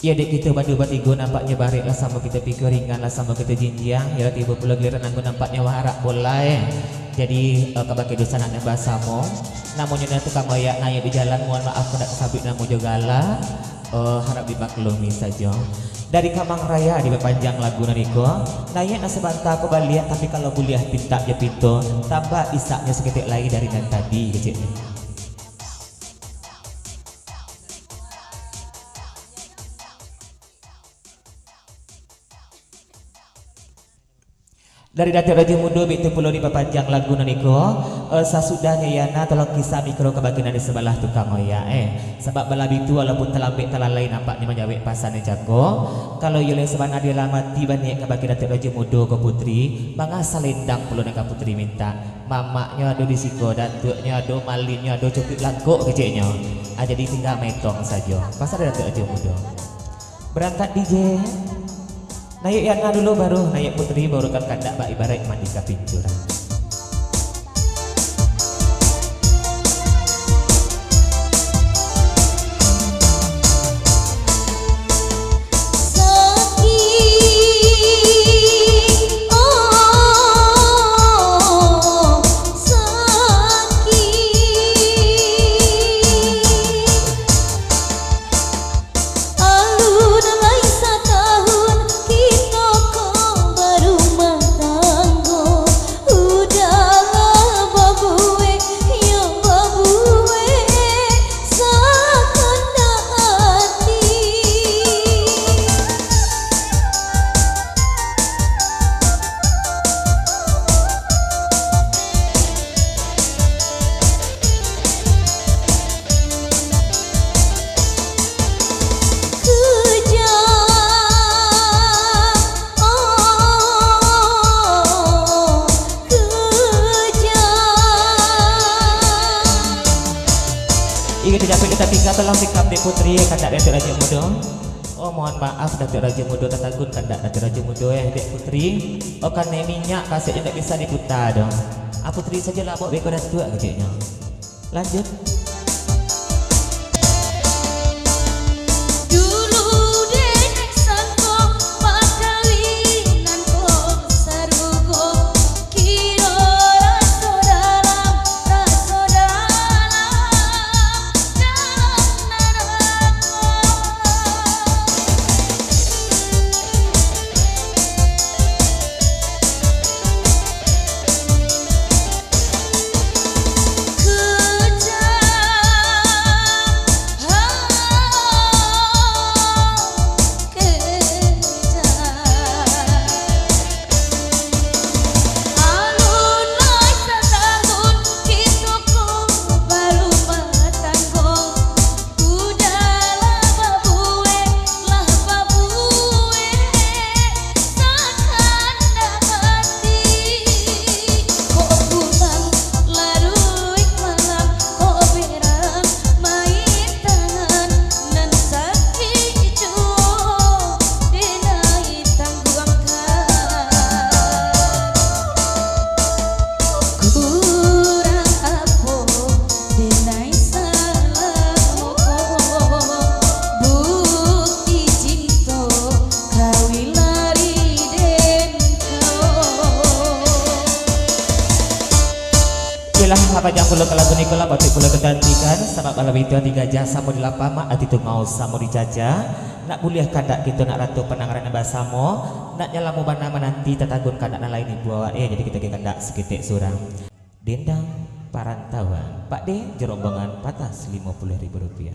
Ya dek kita badu batigo nampaknya barik lah sama kita pikir ringan lah sama kita jinjiang. Ya tiba pula giliran aku nampaknya warak bola Jadi kabaki dosa nak bahasa mo. Namun yang tu kamu ya naik di jalan mohon maaf aku nak kesabit namu juga lah. Harap dimaklumi saja. Dari Kamang Raya di panjang lagu naniko. Naik nak sebanta aku balik tapi kalau boleh pinta je pintu tambah isaknya seketik lagi dari dan tadi kecil. Dari Datuk Raja Mudo itu pulau di panjang lagu naniko sasudahnya yana tolong kisah mikro kebagian di sebelah tukang oya sebab bala itu walaupun terlambat terlalai nampaknya menjawab pasannya jago kalau yule sebana dia lamati banyak kebagian Datuk Raja Mudo ke putri mangga salendang pulau nega putri minta mamaknya ada di siko datuknya ada malinnya ada cupit langkuk kecilnya jadi tinggal metong saja pasal Datuk Raja Mudo berangkat DJ. Naik Yana dulu baru naik putri baru kan kandak bak ibarat mandi kapin curang. Kita tinggal tolong sikap di putri kandak Datuk Raja Mudo. Oh mohon maaf Datuk Raja Mudo tatagun kandak Datuk Raja Mudo dek putri. Oh kan minyak kasetnya tak bisa diputar dong. Putri saja lah bawa beko Datuk kecilnya. Lanjut. Apa yang perlu kalau Nikola batik perlu kegantikan sama malam itu tiga jasa mau dilapama ati tu mau samo dijaja nak boleh kandak kita nak ratu penangaran basamo nak nyalamu bana menanti tatagun kandak lain ibu jadi kita kandak sekitik surang dendang parantauan Pak D jerombongan patas Rp50.000.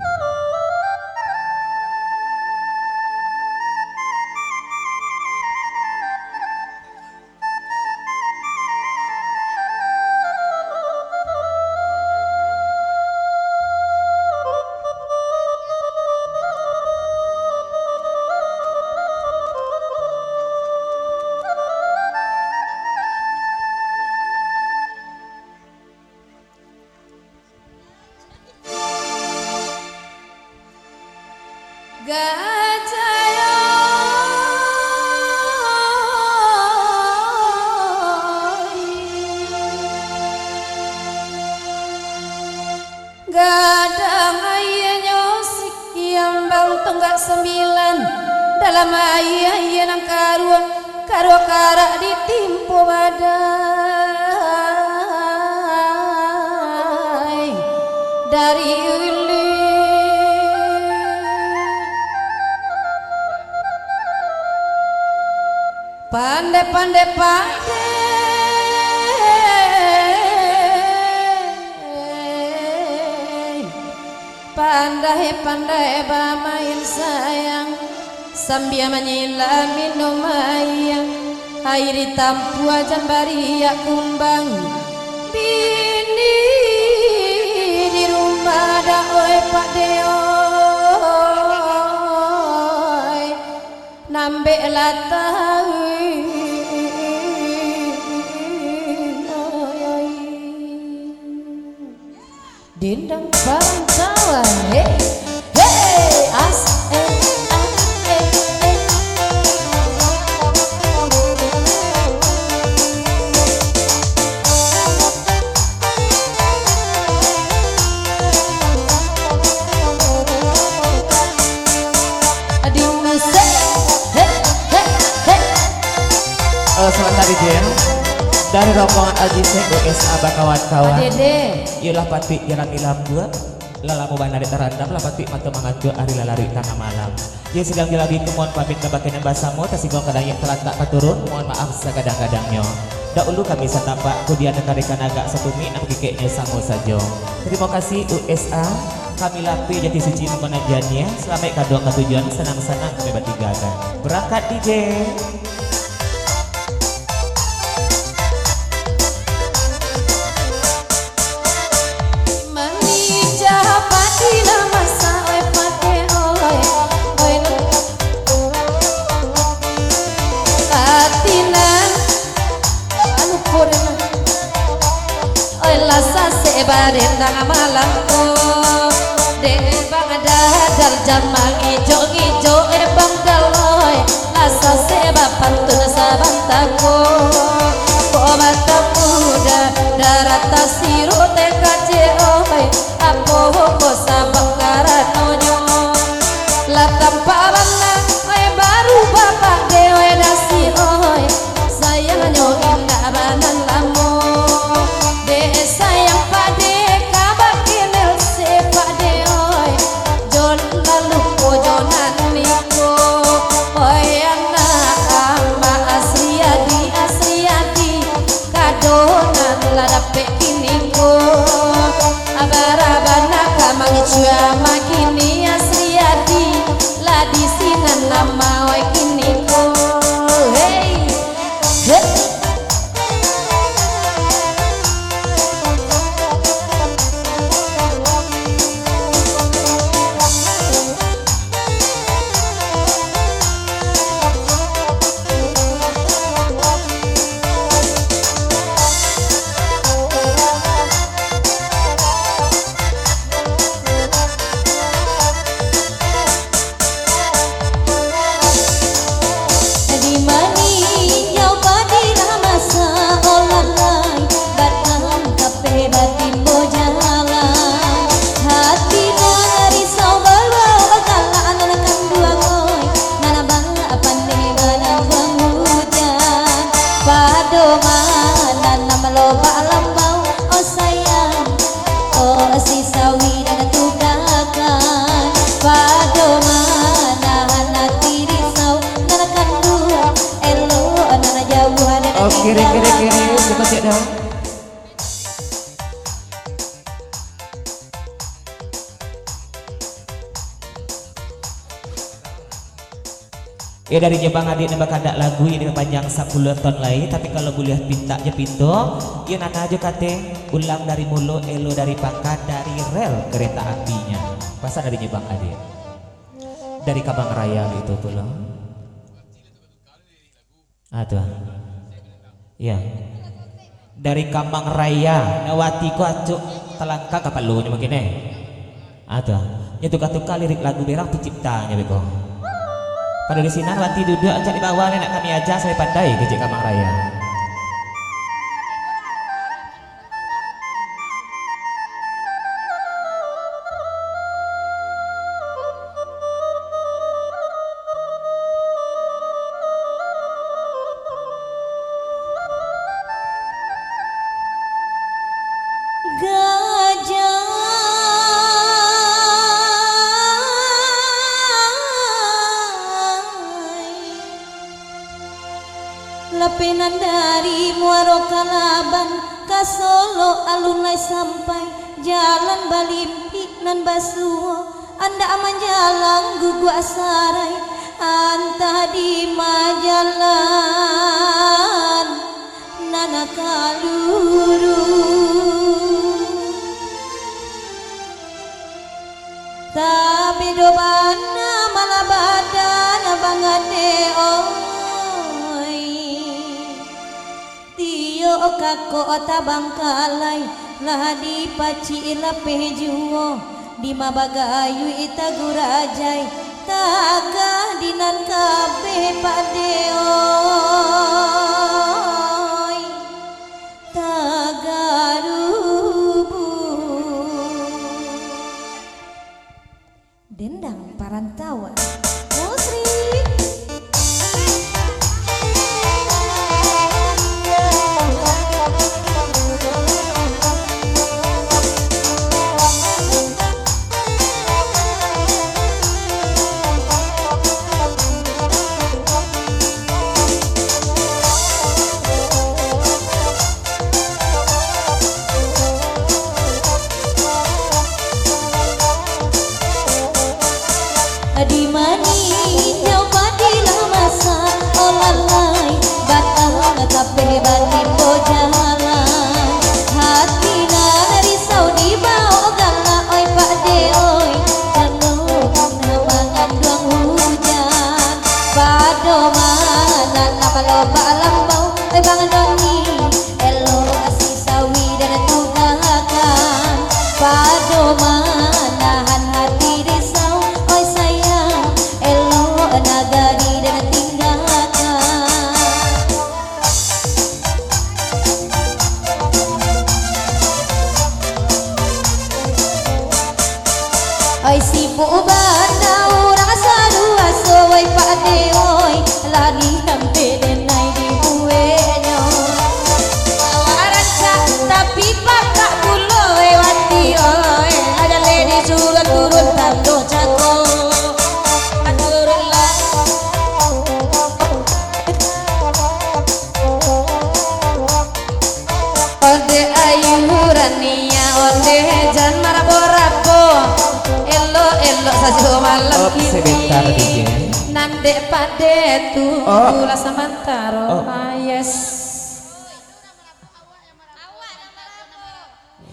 Gadang ayah nyosik yang bang tonggak 9 dalam ayah nang karo karak ditimpo badai dari uli pandai bermain sayang sambil menyilam minum ayam air tampu ajan baria kumbang bini di rumah dah oi pak deoi nambe latawi dindang pancawan hey as sebentar Jen dari rombongan Ajisek USA kawan-kawan ialah pati jalan ilam dua lalamu bandari terandam lah pati mata mengacu hari lalari tengah malam dia sedang dilagi kemohon pamit kebakian basamu tasigong kadang yang telah tak keturun mohon maaf sekadang-kadangnya dahulu kami setapak kemudian nekarikan agak setumi nak kikeknya sama saja terima kasih USA kami lapi jati suci memenajannya selama kadang ketujuan senang-senang kami bertigakan berangkat DJ barendang malamku debang dadal jamang ijo ebang daloy asa seba pantun sabantaku kobata muda darata siru tekace oi apo ko sabang karatonyo latam pabana oi baru bapak dewe nasi oi sayangnya indah banan lamu sayang pade kabakinel se pade oi jon lalu pojonan niko oi anak ama asriadi kadonan ladape kiniko abarabana kamang jua makini asriadi ladi sinan nama oi kiniko hey hey kiri cepat cek dah ya dari Jepang adik nembak ada lagu ini panjang 10 ton lain tapi kalau boleh pinta je pintu ya nana aja kate ulang dari mulu elo dari pangkat dari rel kereta apinya pasal dari Jepang adik dari Kabang Raya itu pula tuh ya dari Kabang Raya Nawati ku acuk telangka kapal lu mungkin tuh itu katuka lirik lagu berang penciptanya beko pada di sini Wati duduk aja di bawah nak kami aja saya pandai ke Kabang Raya. penan dari Muaro Kalaban ka Solo alunai sampai jalan Balimpi nan Basuo anda aman jalan gugua sarai anta di majalan nana kaluru tapi dobana malah badan bangade oi tio kako tabangkalai lah di paci lape juo di mabagayu ita gurajai taga dinan kabe padeoi tagarubu dendang parantawan Musri di mani nyawa di masa olalai batang tapi batin jalan hati dari Saudi bau gala oi pak de oi penuh namangan duang hujan pado mana apa loba lambau oi bang doni elo kasih sawi dan tugakan pado manahan hati risau oi sayang elo nagari dan tinggalkan oi si bana urang sarua soi pak de oi lagi nampe denai di buenyo warasa tapi pakak kuloi wati oi ada lady surat turun tando cako aturullah ode ayurania ode jan maraborako elo elo sajo malam sebentar DJ nande pade tu gula samantaro yes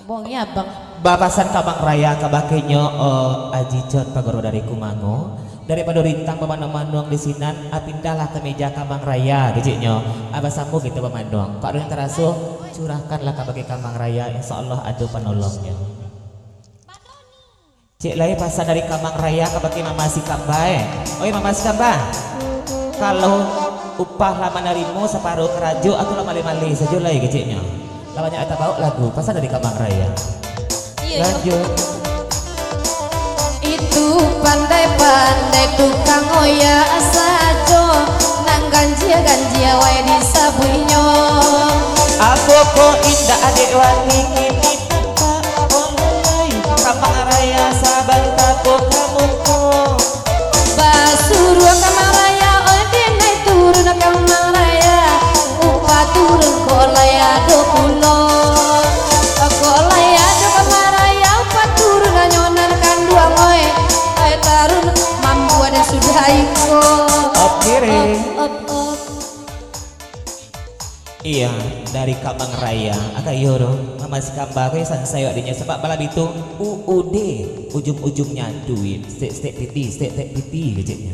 bong ya bang Bapasan Kabang Raya kabakenyo Aji John pagoro dari Kumango dari Padorintang pemandang-mandang di sinan apindahlah ke meja Kabang Raya gijiknyo abah sambung gitu pemandang Pak Rudin Taraso curahkanlah kabake Kabang Raya insya Allah ada penolongnya cik lagi pasan dari Kabang Raya kabake Mama Sikamba oh iya Mama Sikamba kalau upah lama narimu separuh kerajo atau lama mali saja lagi gijiknya lamanya ada bau lagu pasan dari Kabang Raya lanjut itu pandai-pandai tukang oya sajo nang ganjia wae disabuinyo aku kok indah adek wani kini tak oleh Kabang Raya sabar takut kamu kok basuru Kabang Raya ode naik turun Kabang Raya upah turun kok laya do pulo kok laya do Kabang Raya upah turun nyonan kan dua moe ay tarun mampu ada sudah iko op kiri op iya dari Kabang Raya agak yoro Mama Sikamba kayak sansaya adanya sebab balap itu UUD ujung-ujungnya duit stek piti gejeknya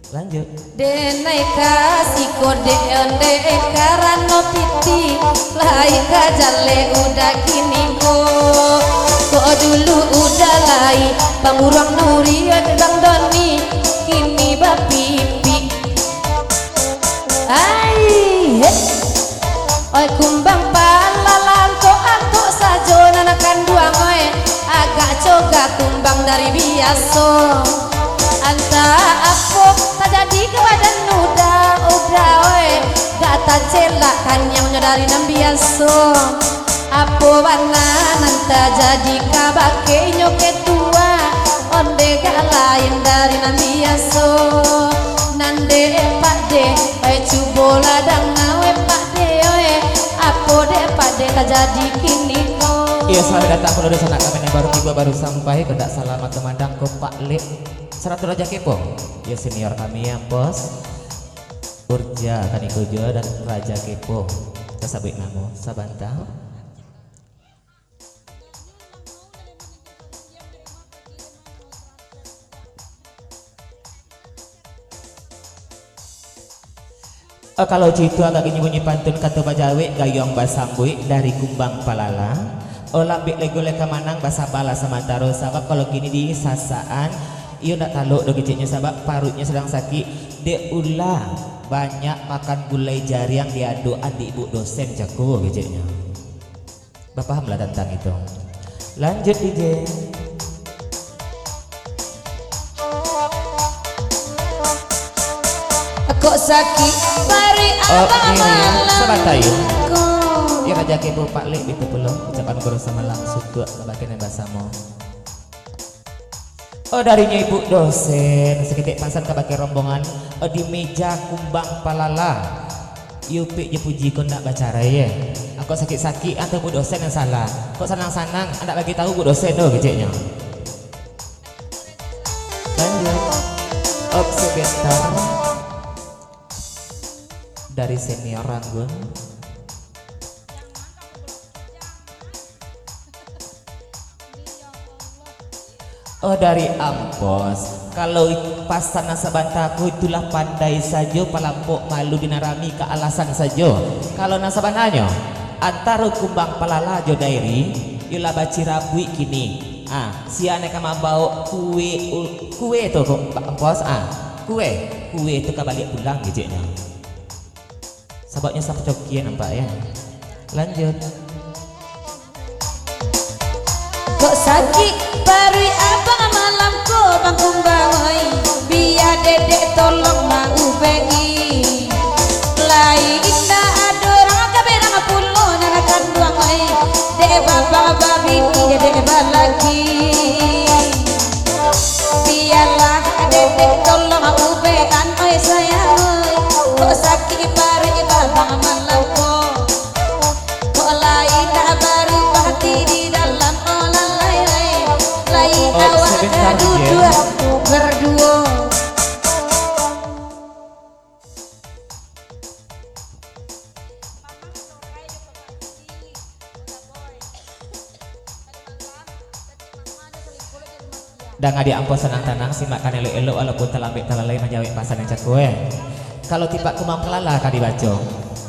lanjut denai kasih kode onde karano piti lai kajale udah kini kok dulu udah lai pangurang nuri bang doni kini bapipi ai oi kumbang palalan to anto sajo nanakan dua ngoe agak coga kumbang dari biaso anta apok tak jadi kewadan nuda udah oi gata celak kanyang dari nam biaso apo warna nanta jadi kabake nyoke tua onde gak lain dari nam biaso nande pak de oi cubo ladang ngawe tak jadi kini kau. Iya, selamat datang kalau udah sanak kami yang baru tiba baru sampai kedak selamat temandang ke Pak Lek 100 Raja Kepo. Ya senior kami ya bos Urja Kanikojo dan Raja Kepo. Kita sabik namo sabantah. Kalau jitu agak bunyi pantun kata bajawe gayong basambui dari kumbang palala. Lambik lego leka manang basa bala samantaro sabab kalau gini di sasaan iyo nak taluk do kecilnya sabab parutnya sedang sakit. Dia ulah banyak makan gulai jari yang diadu adik ibu dosen jago kecilnya. Bapak pahamlah tentang itu. Lanjut DJ. Kok sakit bari abang malam Sabatayu. kau. Ya Raja Kepo Pak Lek itu belum ucapan guru sama langsung tuh kebagian yang basamo. Darinya ibu dosen seketik pasan kebagai rombongan di meja kumbang palala. Yupi je puji kau nak baca ya. Aku sakit-sakit atau bu dosen yang salah. Kok sanang-sanang anda bagi tahu bu dosen tuh kecilnya. Lanjut. Sebentar. Dari senior Ranggun. Dari Ampos. Kalau pasana sabantaku itulah pandai saja palampok malu dinarami ke alasan saja. Kalau nasabananya antara kumbang palala jo dairi yulah baci rabui kini. Siane kama bawa kue tu Ampos kue tu kabalik pulang gejeknya. Sebabnya sampai cokian nampak ya. Lanjut. Kok sakit baru abang malam ko bang kumbang oi. Biar dedek tolong mau begi. Lai indah adorang kaberang pulo nanakan duang oi. Dek bapak babi dedek balaki. Biarlah dedek tolong mau began oi sayang oi. Kok sakit baru abang malam ko. Kok lai tak baru hati di dalam olah lai. Lai awak dua berdua. Dan ngadi ampun senang tenang simakkan elok-elok walaupun terlambat terlalai menjawab pasan yang cakwe. Kalau tiba kemam kelala kadi baca.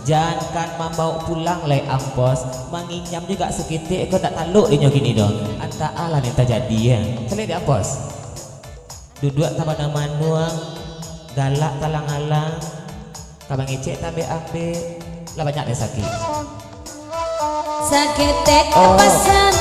Jangan membawa pulang leh ampos, menginyam juga sekitik kau tak taluk dia gini dong. Anta Allah yang terjadi ya. Celek di ampos. Duduk tambah nama nuang, galak talang-alang, kabang icek tabe ape, lah banyak deh sakit. Sakit tek pasan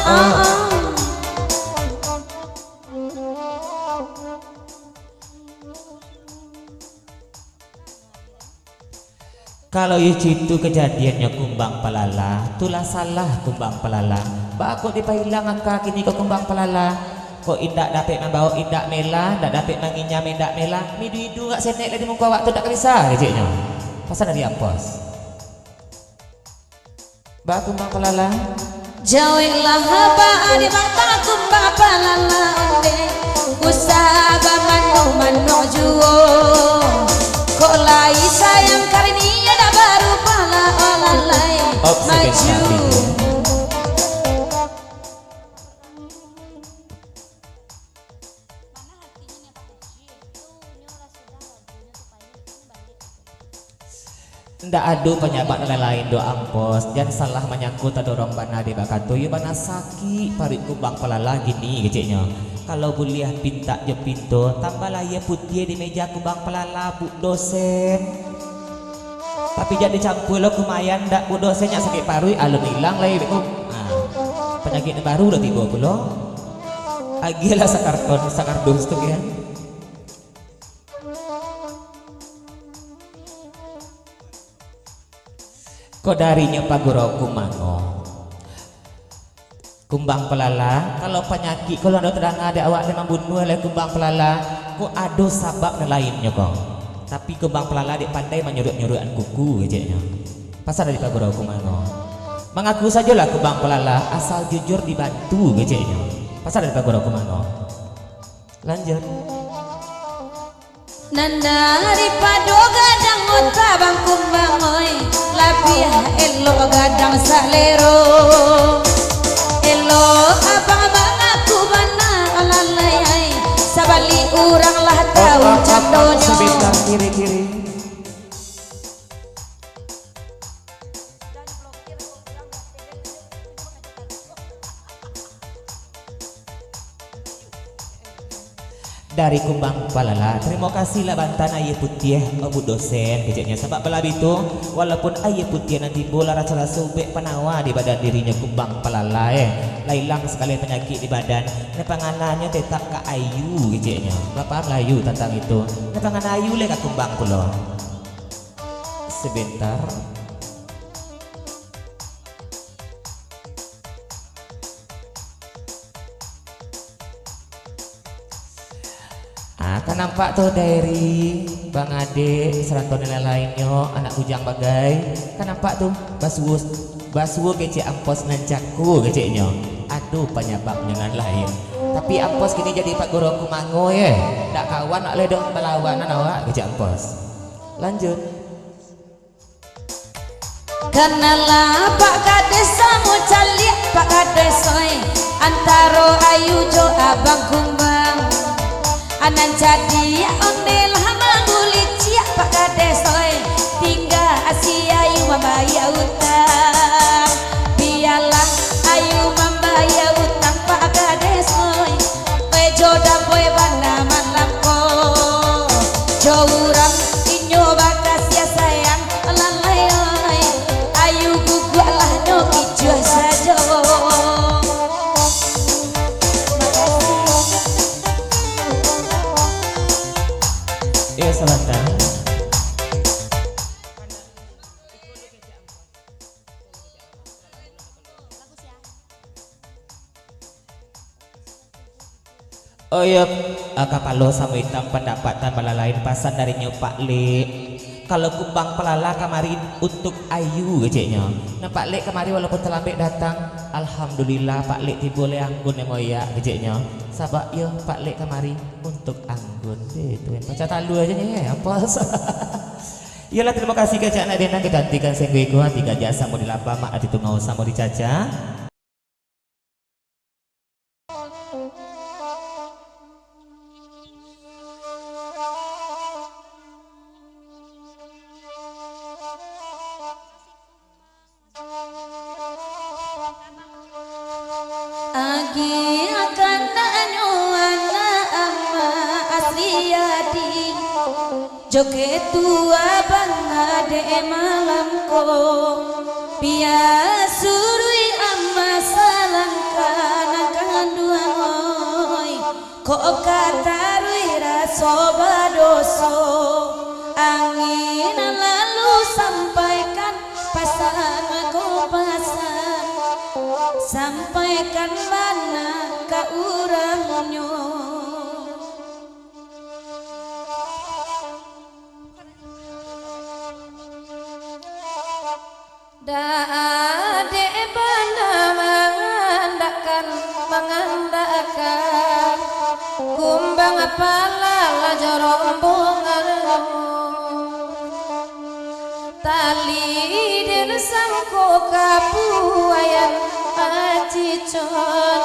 Kalau itu kejadiannya kumbang palala, tulah salah kumbang palala. Bakok dipahilang angka kini ke kumbang palala. Kok indak dapat membawa indak mela, indak dapat menginyam indak mela. Midu-idu gak senek lagi muka waktu tak bisa keciknya. Pasal dari ampos. Bak kumbang palala. jauhilah haba di mata kumbang palala onde. Usaba manu juo. Kok lai sayang kali ini ada baru pala olalai maju. Ndak adu penyabat lain do ampos. Jangan salah menyangkut dorong bana di bakatu. Ya bana sakit parit kumbang palala gini keciknya. Kalau buliah pinta je pintu tambah ya putih di meja kumbang pelala bu dosen. Tapi jadi campur lo lumayan ndak bu dosennya sakit paru alun hilang lah ibu. Penyakit baru udah tiba pulo. Agilah sakardus tuh ya. Kok darinya pagurau kumango. Kumbang pelala, kalau penyakit kalau ada terang ada awak memang bunuh oleh kumbang pelala, kok ada sabab lainnya kok. Tapi kumbang pelala dia pandai menyurut-nyurutan kuku aja nya. Pasal dari pagurau kumango. Mengaku sajalah Kumbang Pelala, asal jujur dibantu geceknya. Pasal dari Pagoro Kumango. Lanjut. Nandari pado gadang ota bang kumbang oi, lapih elo gadang salero. Elo abang abang aku bana alalai, sabali urang lah tahu jadonyo. Sebentar kiri-kiri. Dari Kumbang Pelala, terima kasih lah bantan ayah putih abu dosen keceknya sebab belabi itu walaupun ayah putih nanti bola rasa-rasa ubek penawa di badan dirinya Kumbang Pelala lailang sekali penyakit di badan nepanganannya tetap ke ayu keceknya bapak Melayu tentang itu nepangan ayu le ke Kumbang pulau sebentar. Kan nampak tuh dari Bang Ade serantau nilai lainnya anak bujang bagai kan nampak tuh basuh kece ampos nancaku keceknya aduh penyebabnya dengan lain tapi ampos kini jadi Pak Guru Kumango ya tak kawan nak ledok melawanan awak kece ampos lanjut. Kenalah Pak Kades samu caliak Pak Kades oi antaro ayu jo abang kumbang anan jadi ondelah mangulit ciak Pak Kades oi tinggal asia ayu membaya utang biarlah ayu membaya utang Pak Kades oi jodoh boy bana malam ko jauran inyo bakas ya sayang lalai oi ayu guguk lah nyoki jual saja. Iya sebentar. Oh iya, kapalo sama hitam pendapatan bala lain pasan dari Pak Le. Kalau Kumbang Pelala kemarin untuk ayu keceknya. Nah Pak Le kemarin walaupun terlambat datang, alhamdulillah Pak Le tiba le anggun moya keceknya. Sabak yo Pak Le kemarin untuk anggun itu yang baca talu aja nih apa. Iyalah terima kasih kecek anak denang kegantikan sengguiku tiga jasa mau dilapa mak ati tungau sama dicaca. Agi akan danyo anak ama asliadi joget tua bang ade malam ko biasuri ama salangkan akan dua oi kok katarui raso badoso angin lalu sampaikan pasan ko pasan sampaikan mana ke urangnya ade bana mengandalkan kumbang pelala jorombongan tali den sangko kapuayan acicon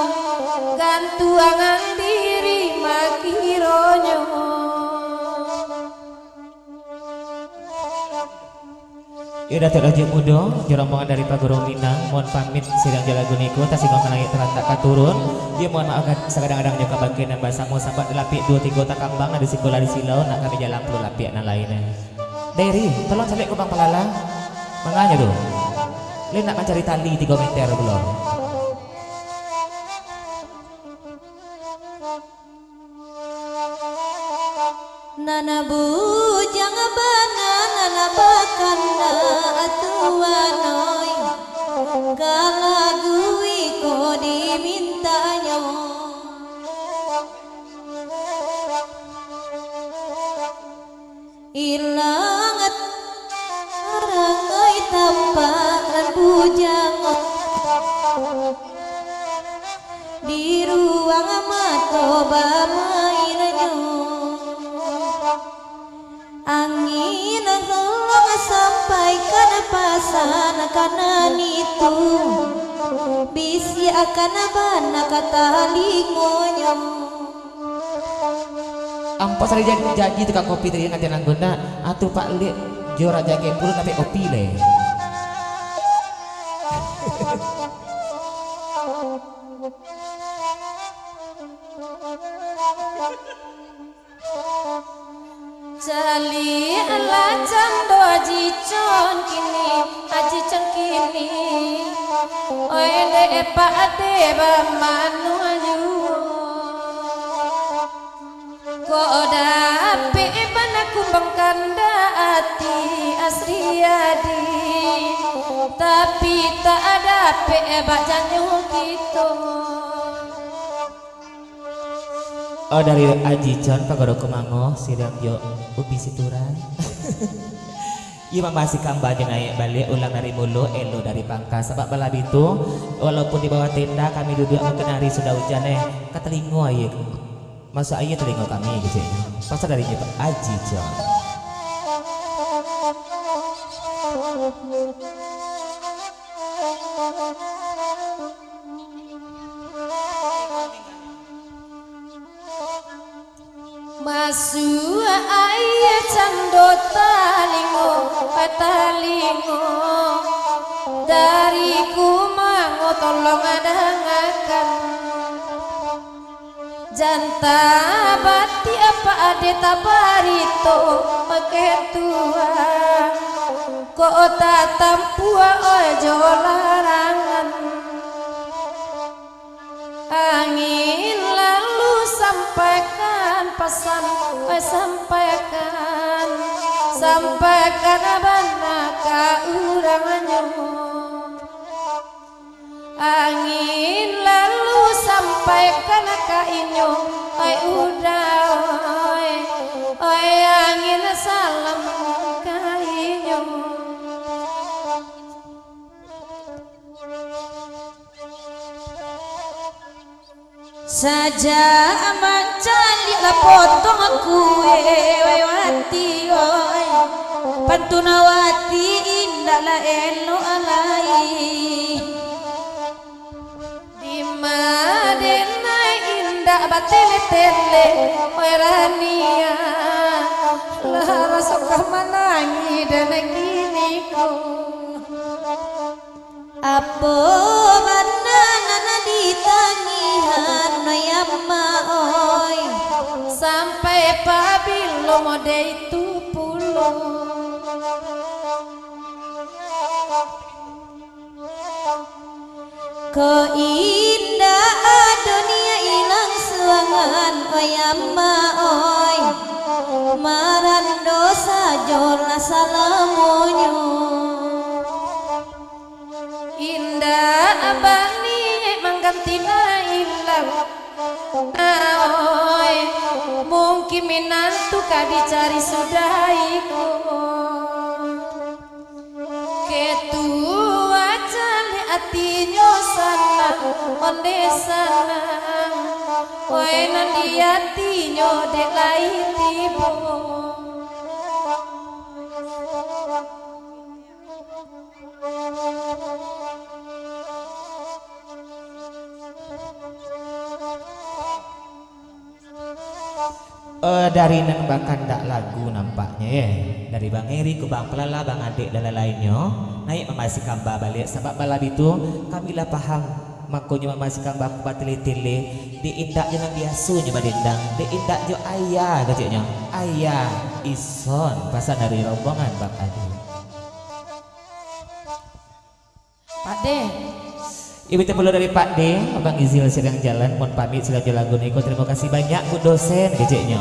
gantuangan diri makironyo Ya Datuk Raja Muda, rombongan dari Pak Guru Minang, mohon pamit sidang jalagun iku tasingong naik terantak katurun. Dia mohon maaf sekadang-kadang juga bagian dan bahasa mau sambat lapik 2-3 takambang ada sikola di silau nak kami jalan perlu lapik dan lainnya. Dari, tolong cari Kumbang Pelala. Manganya tuh. Lain nak mencari tali 3 meter belum. Nana bujang bana nana bakanda atuanoi kalagui ko dimintanya ilangat rangai tamparan bujang di ruang matoba mainanyo angin tolong sampaikan pasan kanan itu bisi akan bana kata lingonyo Ampas ada janji tukang kopi tadi nanti nangguna atuh Pak Lik jora jage puluh tapi kopi le. Jali lajang do ajicon kini ajicon kini oi de pa ade ba manu ayu ko dape bana kumbang kanda ati asriadi tapi tak ada pe ba janyu gitu. Oh dari Aji John Pagodo Kemango sidang yo ubi situran. Iya masih kambanya naik balik ulang dari mulu elo dari Pangkas sebab balap itu walaupun di bawah tenda kami duduk mengenari sudah hujan katelingo aye masa aye telingo kami gitu pasal dari Aji John. Masu ayah cando talingo dari kumango tolong adangakan janta bati apa ade tabarito maketua kota tampua ojo larangan angin lalu sampaikan pesan sampaikan abana ka uranganyo angin lalu sampaikan ka inyo oi udah oi angin salam ka inyo saja mancali la potong kue wati oi pantunawati indah la elo alai di madena indah batele tele oi rania lara soka manangi dan kini ko apo banana ditangihan noyama oi sampai pabilo mode itu pulau keindahan dunia ilang suangan oyama oi maran dosa jola salamonyo indah abani manggantina ilang oi mungkin minantu kadicari sudaiku ketua jali atinyo sanang onde sanang oi nandi atinyo dek lai tibo dari nembakan dak lagu nampaknya ya dari Bang Eri ke Bang Pelala Bang Adik dan lain-lainnya naik memasih kamba balik sebab balap itu kamilah paham makanya memasih kamba kubat tele-tele di indak jangan biasa nyoba dendang di indak jo ayah kecilnya ayah ison pasal dari rombongan Bang Adik Pak De Ibu perlu dari Pak D, Abang Izil sedang jalan, mohon pamit sedang jalan Guniko. Terima kasih banyak Bu dosen keceknya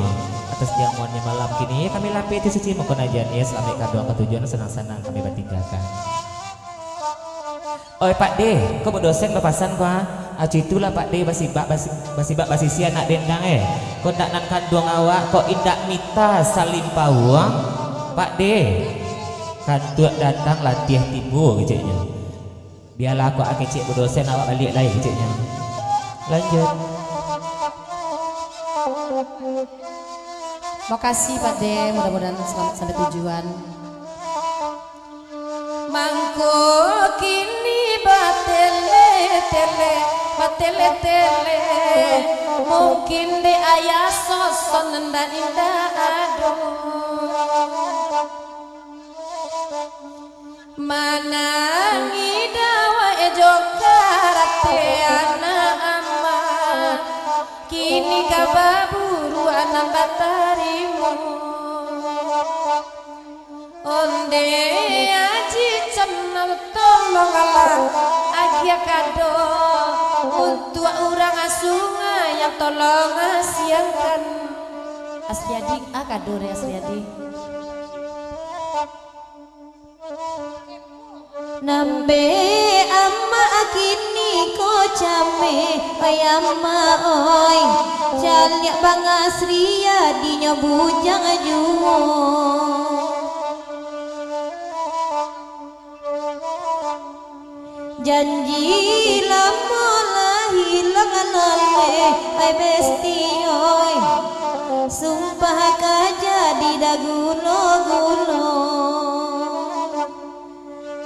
atas jamuannya malam kini. Kami lampi itu suci mohon aja nih, selamat kedua ketujuan senang-senang kami bertinggalkan. Oi Pak D, kok Bu dosen berpasan kok? Acu itulah Pak D basi sia nak dendang Kok nak nan kandung awak, kok indak mita salim pawang Pak D, kantuk datang latih tibu keceknya. Biarlah aku akan cik berdosen awak balik lagi ciknya. Lanjut. Makasih Pak De, mudah-mudahan selamat sampai tujuan. Mangko kini batele mungkin de ayah soson dan indah aduh manangi dawa ejokarate anak ama kini kababuru anak batarimu onde aji cenang tolong Allah agia kado untuk orang asungai yang tolong asiangkan Asriadi kado deh Asriadi nambe amma kini ko came ayamma oi jalnya bang Asriadi nyobujang jumo janji lama lah hilang nale ai besti oi sumpah kaja di dagulo-gulo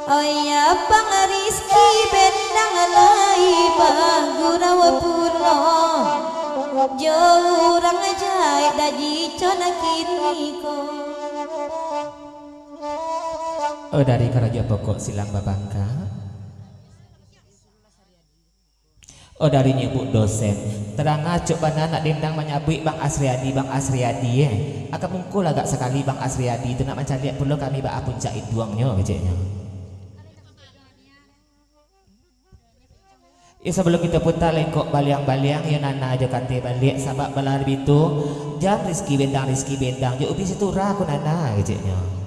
oi abang Rizki bendang lai bagurawa pulo jauh orang jahit daji cona kini ko Dari Karaja Pokok Silang Babangka. Dari nyebut dosen terang ngacuk banana dendang menyabui Bang Asriadi akan mungkul agak sekali Bang Asriadi itu nak macam lihat perlu kami bak puncak duangnya beceknya. Sebelum kita putar lengkok baliang-baliang ya nana aja kante balik sabak balar itu jam Rizki bendang je ubi situ aku nana beceknya.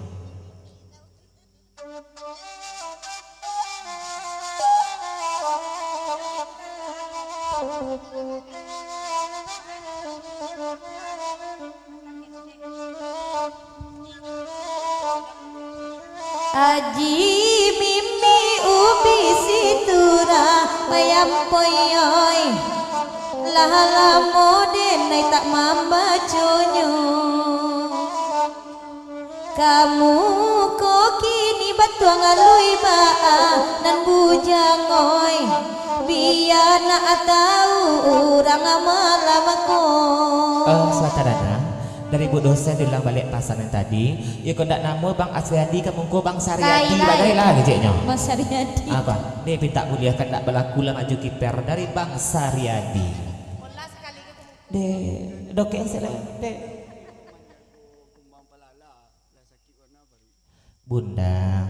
Aji mimi ubi situra bayam poyoy lahala moden nai tak membacunyo kamu kok kini batuang alui baa dan bujangoy biar nak tahu orang amalamaku Selatarana dari Bu dosen diulang balik pasangan tadi ya kau ndak nama Bang Asriadi kamu kau Bang Sariadi bagailah gejeknya Bang Sariadi apa dia minta mulia kan tak berlaku lah maju kiper dari Bang Sariadi de dok yang saya de Bunda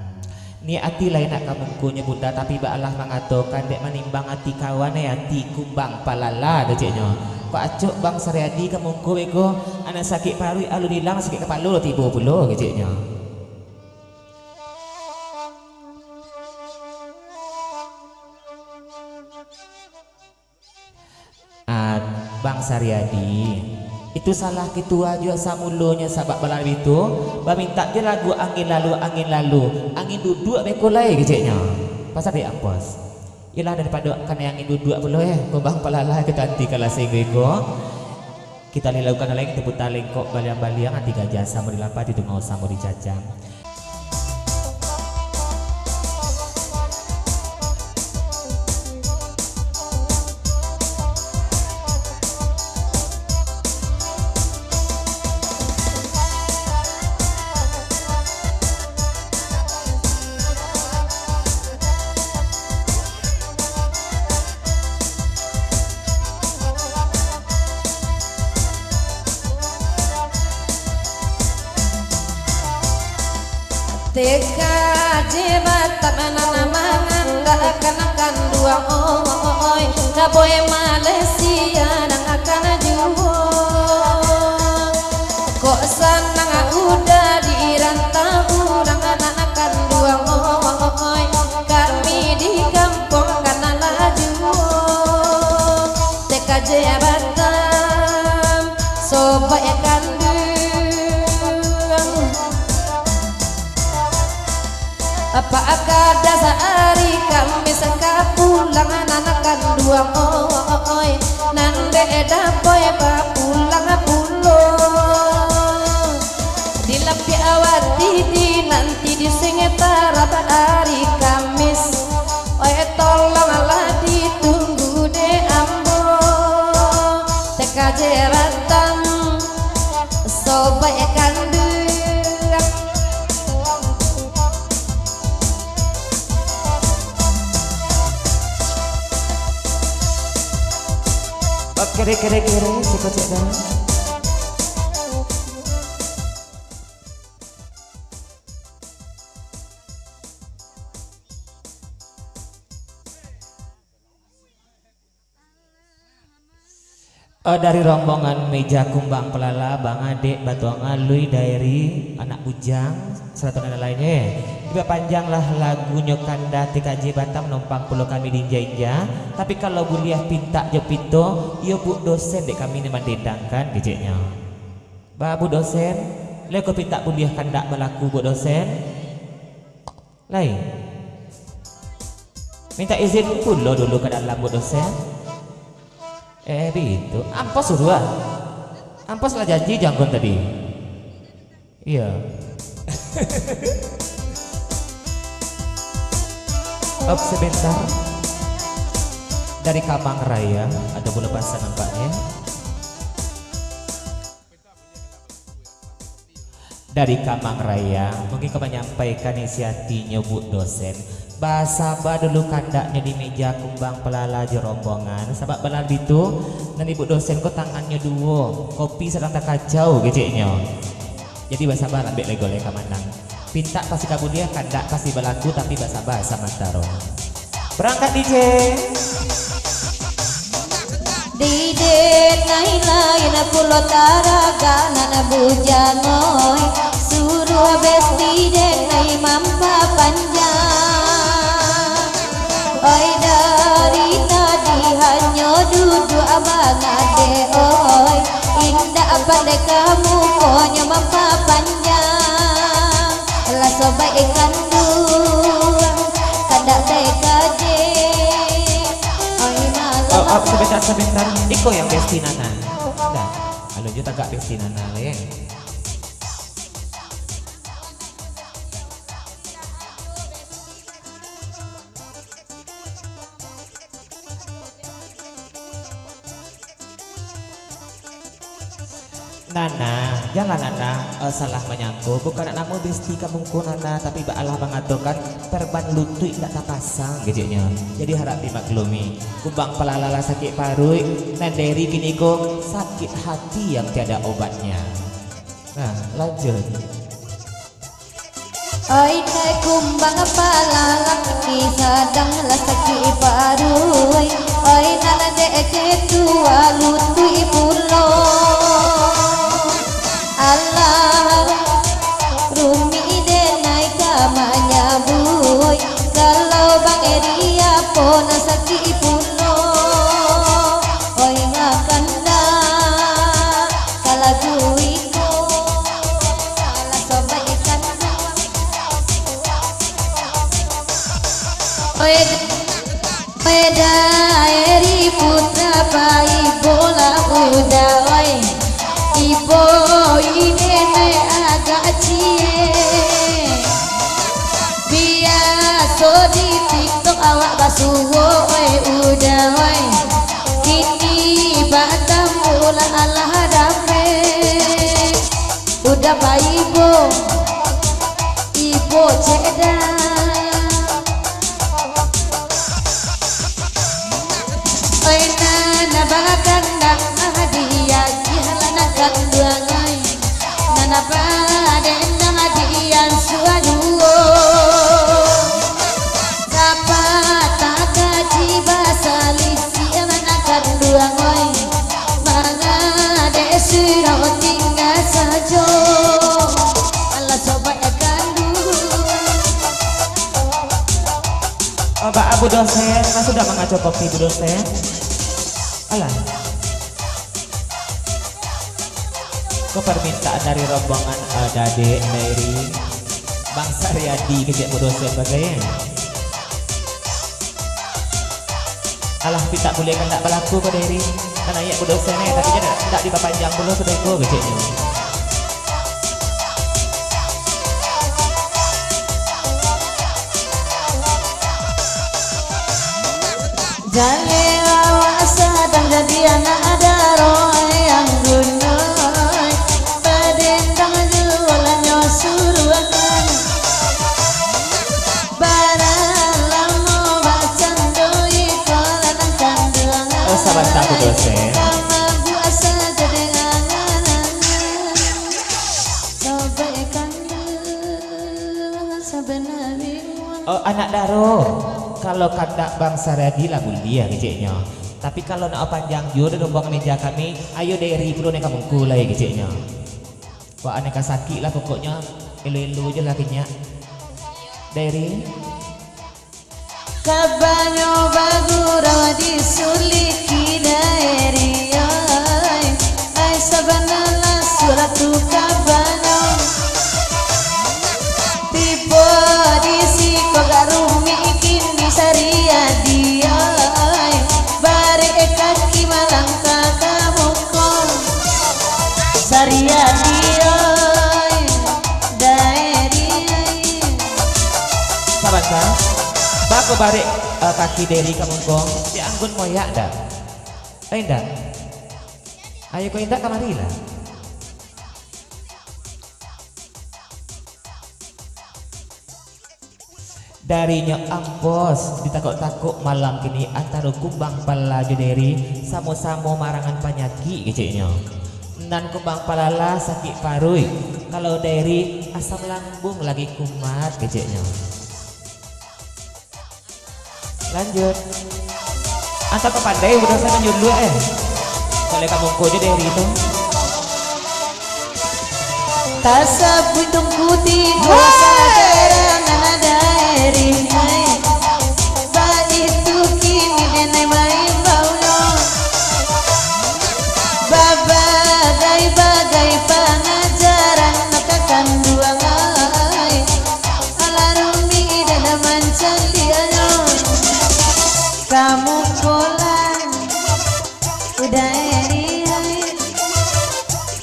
ni hati lain nak kamu kunya Bunda tapi ba Allah mengatakan dek menimbang hati kawan hati kumbang palala gejeknya Pak Acuk Bang Sariadi kamu kowe ko anak sakit paru alun hilang sakit kepala tiba pula keciknya. Bang Sariadi itu salah ketua juga samulonya sabak balar itu ba minta dia lagu angin lalu angin duduk mekolai keciknya pasal dia ampos ialah daripada kan yang duduk pula kembang palalah kita anti kalah sehingga kita lakukan lagi kita putar lengkok baliang-baliang anti gajah sama di lampat itu mau sama dicacam Teka jebatan mangan gak akan dua oi kaboy Malaysia nang akan juo kok sanang udah di rantau nang akan dua oi kami di kampung kan laju teka jebatan sobat kan apa ada saat hari Kamis kapulang anakan dua oi nande dapoy pulang pulang dilapi awati di nanti di singetara hari Kamis oi tolonglah ditunggu de ambo teka jeratan sobat kandu kere suka cek dah. Dari rombongan meja kumbang pelala Bang Adek Batuangan Lui Dairi anak bujang serta lainnya juga panjanglah lagu Nyokanda TKJ Batam numpang pulau kami dinja-inja tapi kalau buliah pinta jepito yo bu dosen dek kami ini mendendangkan gejeknya ba bu dosen leko pinta buliah kandak berlaku bu dosen lain minta izin pulau dulu ke dalam bu dosen begitu ampos suruh ampos lah janji janggon tadi iya sebentar dari Kamang Raya ada bola pasang nampaknya dari Kamang Raya mungkin kau menyampaikan isi hatinya bu dosen bahasa dulu kandaknya di meja kumbang pelala jerombongan sabab belal itu dan ibu dosen kok tangannya dua kopi sedang tak kacau geceknya jadi bahasa ambil lego leka mandang pinta pasti kabur dia kandak pasti berlaku tapi bahasa mantaro berangkat DJ Dide lain pulau taraga nana bujanoy suruh besti denai mampa panjang oi dari tadi hanya duduk abang ade oi indah pandai kamu pokoknya mampa panjang lah sobat ikan dua kadak TKJ sebentar iko yang besti nana dah halo juta gak besti nana leng Nana, jangan Nana salah menyangkut bukan anakmu besti kamungku Nana tapi baalah mengaturkan perban lutut tidak terpasang gejeknya jadi harap dimaklumi kumbang pelalala sakit parui nanderi kini kok sakit hati yang tiada obatnya nah lanjut oi kumbang pelalala kini sedang sakit parui oi nana dek tua lutut pulau Allah rumi denai kamanya buy kalau bang Eria pona sakit puno oi ngakanda kalau guiko kalau sobat ikan oi daeri putra pai bola udah oi ibo ini agak cie biasa di TikTok awak basuh udah woi kini Batam ulah Allah dape udah pak ibo cedah oi nana bahkan dak hadiah dihalanakan dua ngai nana pada endang hadiah suaduo sapa tak gaji basalisi manakan dua ngai mana desiro tinggal saja Allah coba akan Mbak Abu dosen kan sudah mengacau kopi Bu dosen alah ke permintaan dari rombongan Dade dari Bang Saryadi kejak Bu dosen bagaimana Alah tidak boleh kan tak berlaku ke diri. Kan ayat berdosa ni tapi dia tak diperpanjang dulu sudah itu kecilnya. Jale awak sedang jadi anak daro yang gunoi padendang jualannya suruhan barang lamo bacan doi kolan kandang Sabar tak berdosa. sama buasa jadi angan coba kandang sebenarnya Oh anak daro. Kalau kata bangsa radi lah bulia keciknya. Tapi kalau nak panjang jur rombongan meja kami, ayo dari perlu nak kamu kulai keciknya. Wah aneka sakit lah pokoknya, elu-elu je lah kenya. Dari kabanyo bagura disuliki daeri ay sabanala suratu kabanyo tipe disi kogarumi kindi saria dia bare kaki malangka kamuko saria dia daeri sahabat kah? Baku balik kaki dari kamu kong, si anggun moyak dah. Ayo dah. Ayo kau indak kamari lah. Darinya ampos ditakut-takut malam kini antara kumbang pala joderi samo-samo marangan penyakit keciknya. Dan kumbang palala sakit parui. Kalau dari asam lambung lagi kumat keciknya. Lanjut. Antar kau pandai udah saya lanjut dulu Kalau kamu aja dari itu. Tasab hitung putih dosa gerangan daeri ba itu kini denai main baunya bagai pengajaran nakakan dua ngai alarumi dana mancan dianya kamu kolan udah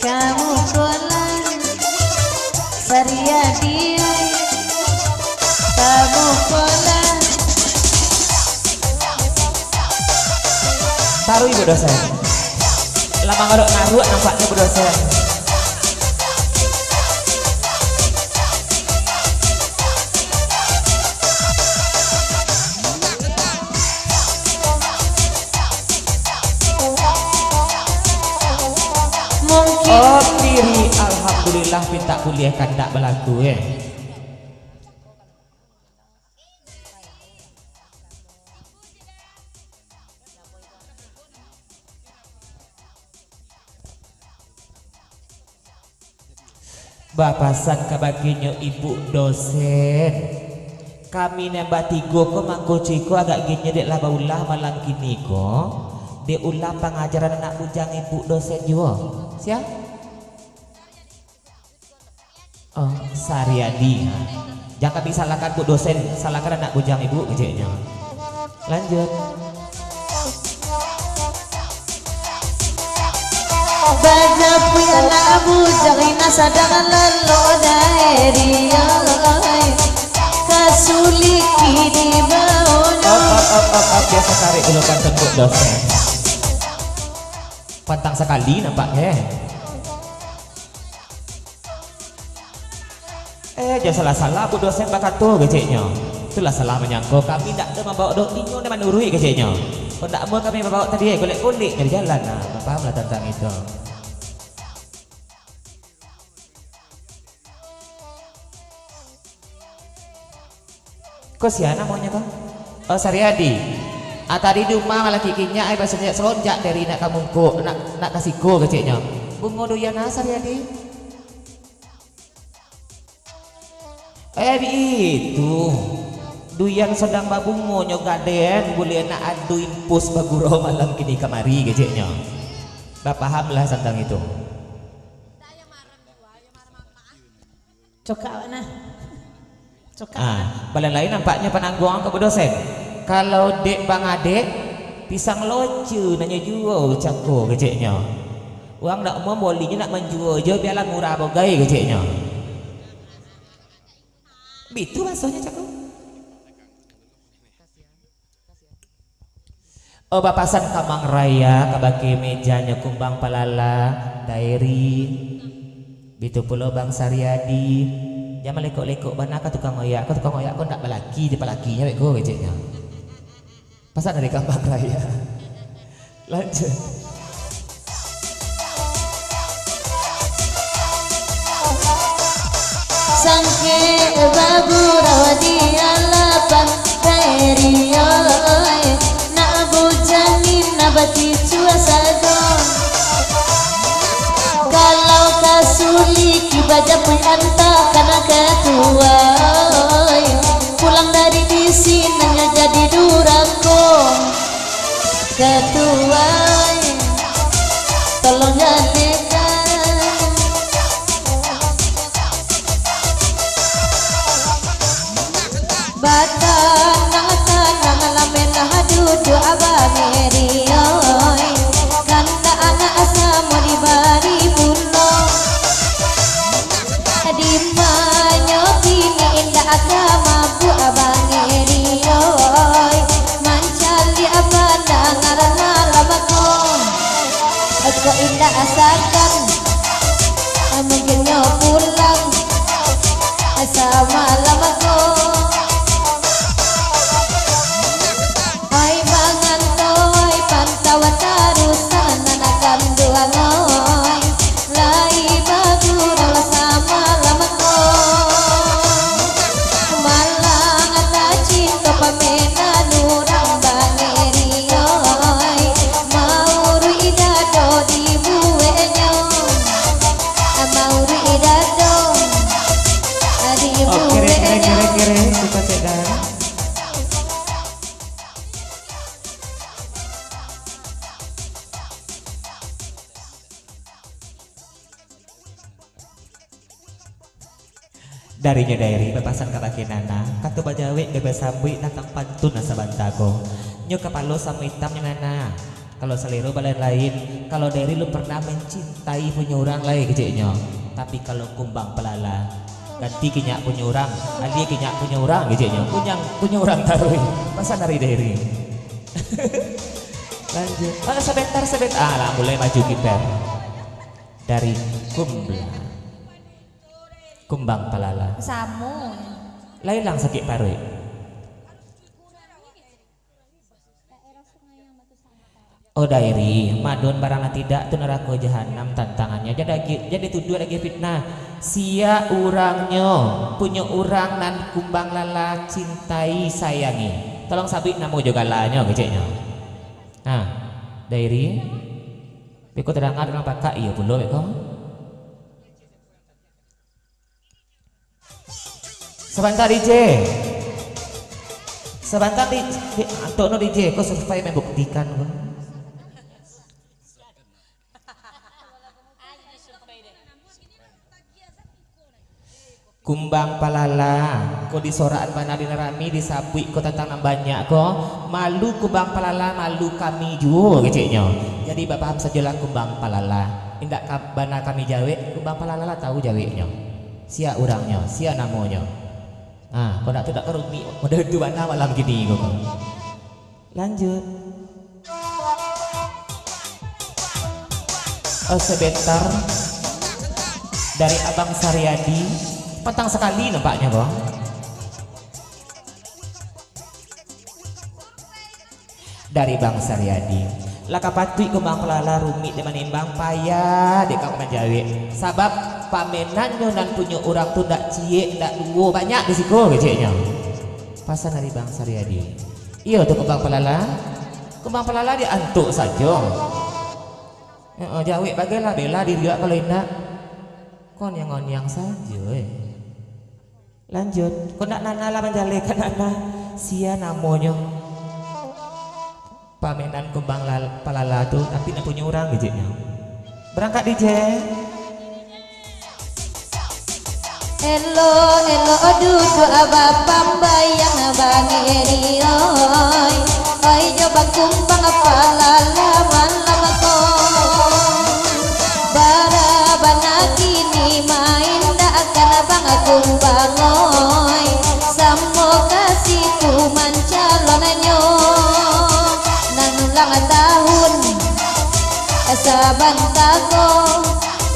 kamu kolan saria dia kamu kolan Taruh ibu dosen. Lama ngadok ngaruh nampaknya ibu dosen. mungkin Oh diri alhamdulillah minta kuliah kan tak berlaku Bapasan kabaginya ibu dosen. Kami nembak tigo ko mangko ciko agak gini dek laba ulah malam kini ko. Dek ulah pengajaran anak bujang ibu dosen juga. Siap? Oh, Sariadi. Jangan disalahkan bu dosen, salahkan anak bujang ibu kecilnya. Lanjut. baja punya abu jangan sadang lalu daeri kasuliki di bawahnya Biasa tarik dulu kan tembuk dosen. Pantang sekali nampaknya. Jangan salah-salah bu dosen bakat tuh kecilnya. Itulah salah menyangkau kami tidak ada membawa dok inyo dan menurui kecilnya. Kalau tidak mau kami membawa tadi golek-golek dari jalan. Nah, pahamlah tentang itu. Kok siapa namanya kok? Oh Sariadi. Tadi di rumah malah kikinya ai bahasanya selonjak dari nak kamungku, nak kasihku kecilnya. Bungo doyana Sariadi. Itu duyan sedang babungo nyogaden boleh nak adu impus baguro malam kini kamari keciknya. Tak pahamlah tentang itu. coka mana coka Balan lain nampaknya penangguhan ke dosen. Kalau dek bang adek pisang loce nanya jual cako keceknya. Uang nak mau bolinya nak menjual je biarlah murah bagai keceknya. Itu maksudnya cako. Oh bapasan Kamang Raya kabaki mejanya kumbang palala dairi. Bitu pulau Bang Saryadi. Jangan lekok-lekok bana ka tukang oyak kau ndak balaki di palakinya wek go keceknya. Pasal dari Kamang Raya. Lanjut. Sangke babu rawadi alapan kairiyoy na bujanin na bati cuasado kalau kasuli kibaja pun anta karena ketua pulang dari di sini jadi durako ketua tolong jadikan batang lamen hadudu abameriyoy kanda anak asa mau dibari puno di manyo kini indah agama bu abangeriyoy mancali abanda ngaran aku indah asakan mungkinnya pulang asa malam aku tarusan anakan duangoy lai bagu dalam sama lamaku malang ata cinta pamena nurang bangeriyoy mauru idado di buenyo mauru idado di buenyo kere suka cedar. Darinya dairi bepasan kabaki nana katu bajawe bebas sabui datang pantun nasa bantago nyo kapalo sama hitamnya nana kalau selero balen lain kalau dairi lu pernah mencintai punya orang lain keciknya tapi kalau kumbang pelala ganti kinyak punya orang dia kinyak punya orang keciknya punya orang taruh pasan dari dairi. Lanjut sebentar lah mulai maju kiper dari kumbang palala samu lain lang sakit paroi oh dairi madon barang tidak tu neraka jahanam tantangannya jadi tuduh lagi fitnah sia urangnya punya orang nan kumbang lala cintai sayangi tolong sabik namo juga lahnya keceknya nah dairi beko terangkan dengan pakak iya puluh beko sebentar DJ Antono DJ kau survei membuktikan kumbang palala kau disoraan mana dinerami disapui kau tentang banyak kau malu kumbang palala malu kami juga keciknya jadi bapak sajalah kumbang palala indak bana kami jawe kumbang palala tahu jaweknya sia urangnya sia namonya. Kau nak tidak kerumi, udah dua malam gini kau. Lanjut. Sebentar dari Abang Saryadi, petang sekali nampaknya kau. Dari Bang Saryadi. Laka patui kumbang pelala rumit dengan imbang payah dek kau menjawab. Sabab pamenannya nan punya orang tu ndak cie ndak duo banyak risiko keceknya pasan dari Bang Saryadi iya tuh kumbang pelala dia antuk saja jawab bagailah bela diri kalau indah konyang saja lanjut kau ndak nana lah menjalekan nana sia namonya pamenan kumbang pelala tuh tapi nak punya orang keceknya berangkat DJ. Elo dudu abapam bayang bangeriyoy Oi coba kumbang palalaman lamaku Barabana kini main dak akan bang kumbang oi Samo kasihku mancalonanyo Nang ulang tahun Sabantako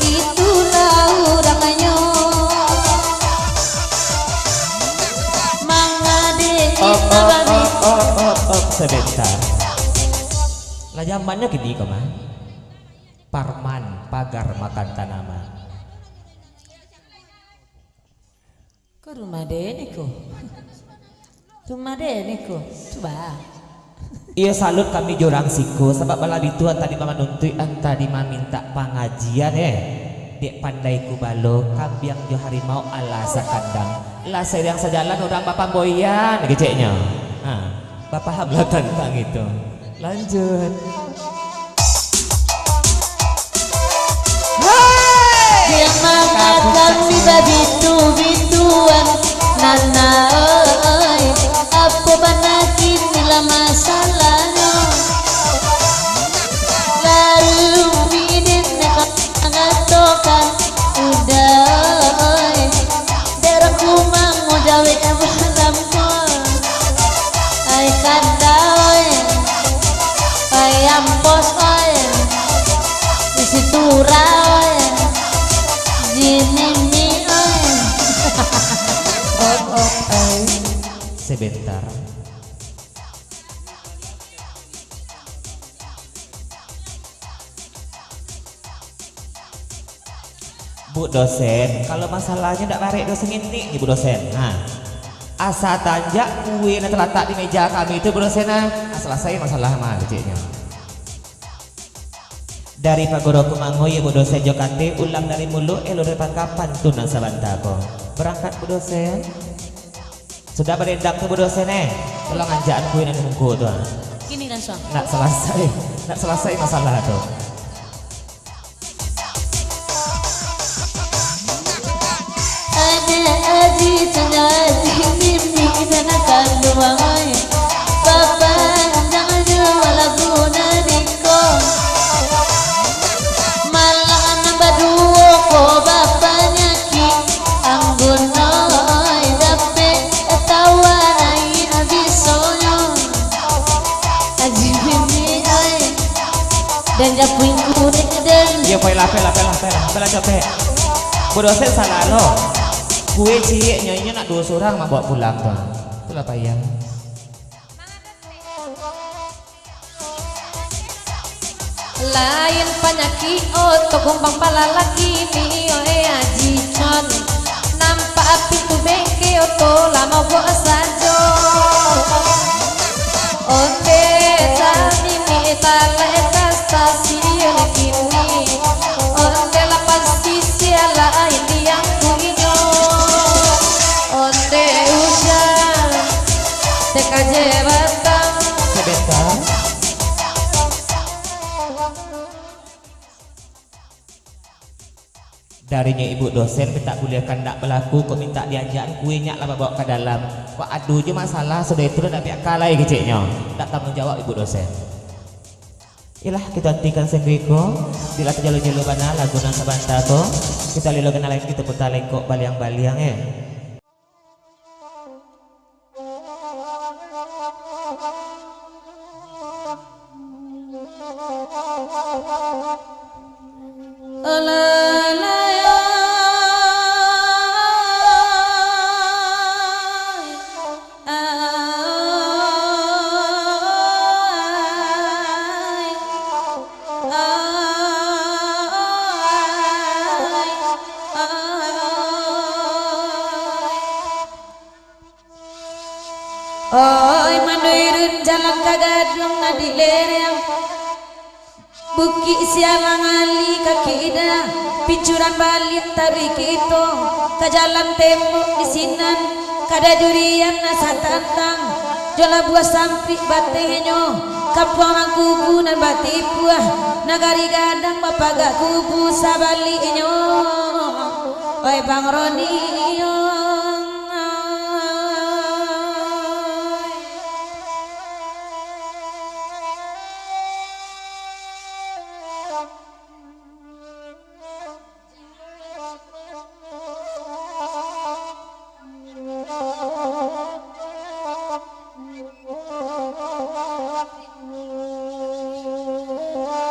itulah uranganyo Sebentar. Lah zamannya gini kok mah. Parman pagar makan tanaman. Kok rumah dene ko? Rumah dene ko. Coba. Iya salut kami jorang siku sebab bala bituan tadi mama nuntui tadi mama minta pengajian dek pandai ku balo kambiang jo harimau ala sakandang lah sedang sejalan orang bapak boyan geceknya bapak hamlah tentang itu lanjut Yang makan kami babitu-bituan Nana oi Apa banakin nila masalahnya Lalu minit ngatokan Udah oi Derang kumang mau jawe kabalam ko Ay kanda oi Ay ampos oi Isitura oi Jinimi oi sebentar Bu dosen kalau masalahnya tidak barek dosen ini Bu dosen asa tanjak kue yang terletak di meja kami itu Bu dosen selesai masalah mah kecilnya dari pagoro kumango ya Bu dosen jokate ulang dari mulu elo depan kapan tunang sabantako berangkat Bu dosen sudah berendak tuh Bu dosen tolong anjaan kue nanti mungku tuh Gini langsung nak selesai masalah tuh Ada aji sengaji mimpi dan akan luangai Papa jangan jual lagu naniko Malah nambah duo ko bapaknya ki Anggunoi dape tawanai abisonyo Aji mimpi ai Dan japuin kuning dan iya pela capek Bu dosen salah lo kue ciek nyonya nak dua orang mah bawa pulang tuh itulah payah lain panyaki oto kumbang pala lagi ni oe aji con nampak api tu bengke oto lama gua sajo onde tani mi tala stasiun kini onde la pasti siala ini yang kuinyo onde hujan tekaje batang sebentar darinya ibu dosen minta kuliahkan tak berlaku kok minta diajakan kuenya lah bawa ke dalam wah aduh je masalah sudah itu dah pihak kalai kecilnya tak tanggung jawab ibu dosen iyalah kita hentikan sengriko bila terjalu-jalu bana lagu nang sabantako kita lilo kenal lagi kita putar lengkok baliang-baliang Oi manduirun jalan kagadung nadi lereng Buki sialang ali kaki ida Picuran balik tabi kito Ka jalan tembok di sinan Kada durian nasa tantang Jola buah sampik batenyo Kampuang kubu nan bati buah Nagari gadang bapaga kubu sabaliknyo Oi Bang Roni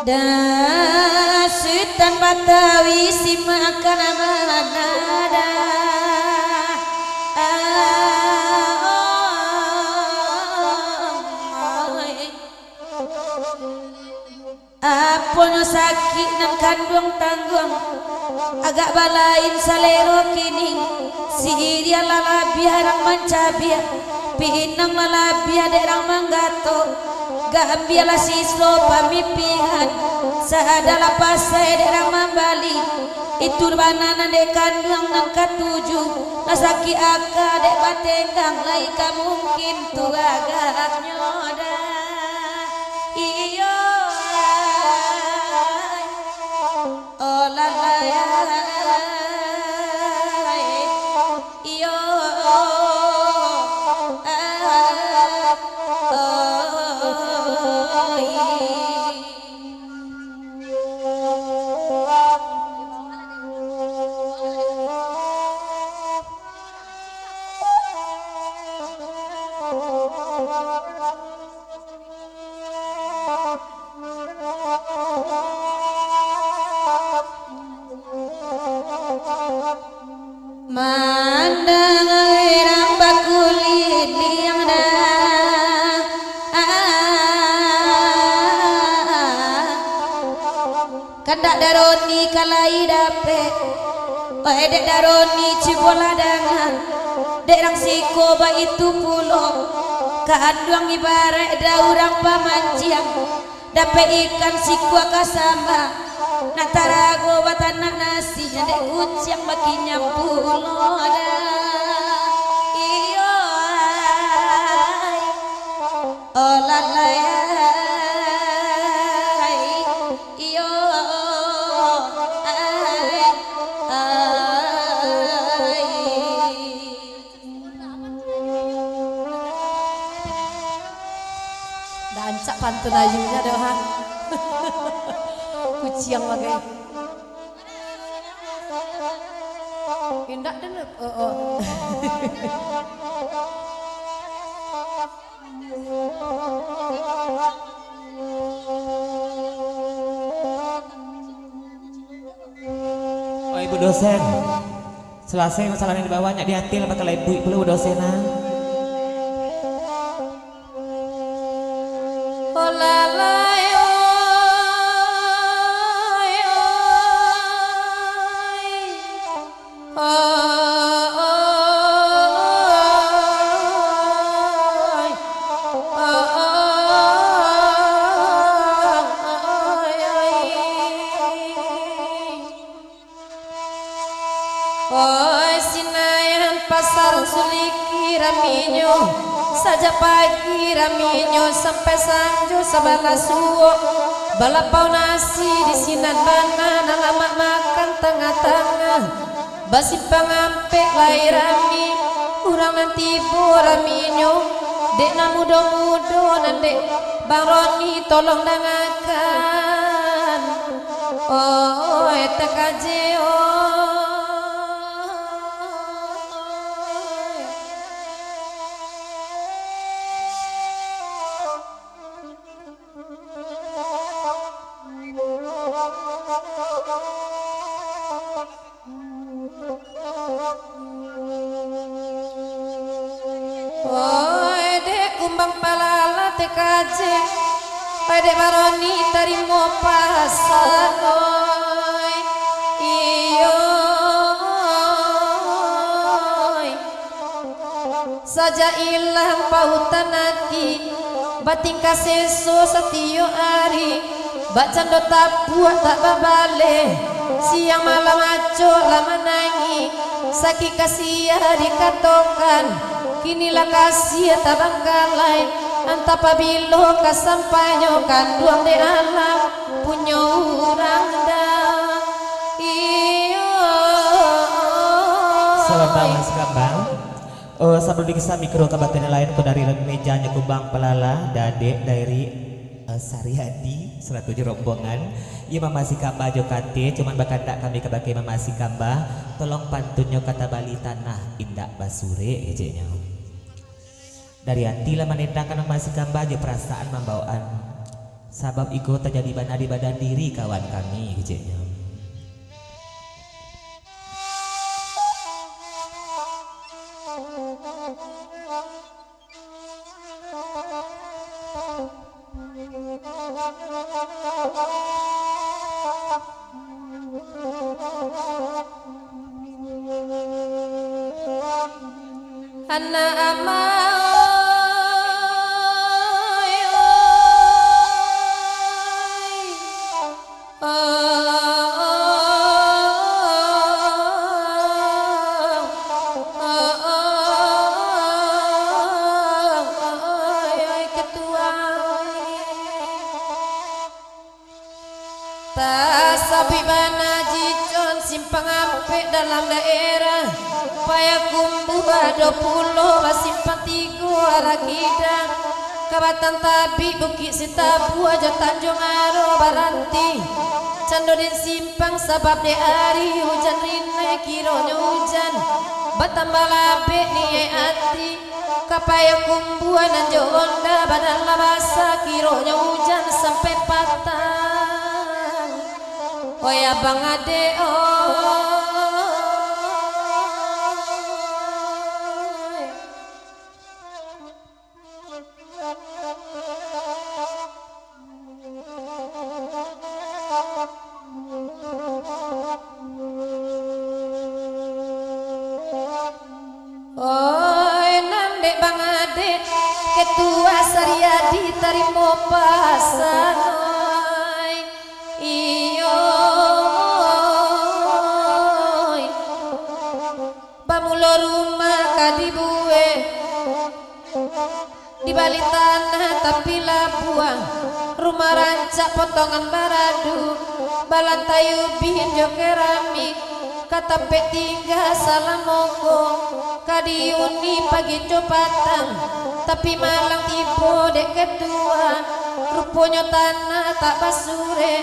Dasutan Batawi si makan manada Apono sakit nang kandung tanggung agak balain salero kini si dia lalabi harang mancabia pinang malabia derang manggato gambiala sislo pamipingan saadalah pasai derang mambali itu banana de kandung nang katuju nasaki aka dek batenggang lai mungkin tu agak nyoda iyo oh la la ya iyo mandang irang bakulit liang dah kandak daroni kalai dapet oh dek daroni cibola dangan dek rang siko ba itu pulau keanduang ibarat daurang pamanciang dapet ikan sikwa kasama natarago batanak nasi dek kucing bagi nyampulo ada iyo oh la la ya iyo dancak pantun ayunya doang kuciang lagi indah denuk oh Oh ibu dosen, selesai masalah yang dibawanya diantil bakal ibu ibu dosen oh la la pasar suliki raminyo saja pagi raminyo sampai sanjo sabala suwo balapau nasi di sinan mana nalamak makan tengah-tengah basi pengampe lai rami urang nanti bo raminyo dek na mudo-mudo nande Bang Roni tolong dengarkan oh eta kaje dek kumbang palala tekaje pada Baroni tarimo pasan iyo saja ilang pautan hati bating kaseso satio ari bacando tapuak tak babale siang malam aco lama nangi sakit kasih dikatokan kinilah kasih tabangkalai antap pabilo kasampanyo kanduang de alam punya orang dah iyo Salam Mas Kambang. Sambil dikisah mikro kabatin lain ko dari mejanya kubang pelala dadek dari Sariadi 107 rombongan. Iya mamasi kamba jo kate cuman bakan tak kami kebagai mamasi kamba tolong pantunnya kata bali tanah indak basure ejenya. Dari antila menendangkan mamasi kamba jo perasaan membawaan Sabab iko terjadi bana di badan diri kawan kami kecilnya. Anak amal Tasabi bana jicon simpang ape dalam daerah Payakumbu bado pulo simpang tigo arah kidang Kabatan tabi bukit sitabu aja Tanjung Aro Baranti Candodin simpang sabab de ari hujan rine kironya hujan Batambah labe niye ati Kapayakumbu ananjo onda badan labasa kironya hujan sampai patah Oh ya bang ade Oi nande bang ade ketua Sariadi tarimo pasan iyo bamulo rumah kadibue di balik tanah tapi labuang rumah rancak potongan baradu balantai ubin jo keramik kata tinggal salam monggo kadiuni pagi copatang tapi malang tipu dek kedua rupanya tanah tak basure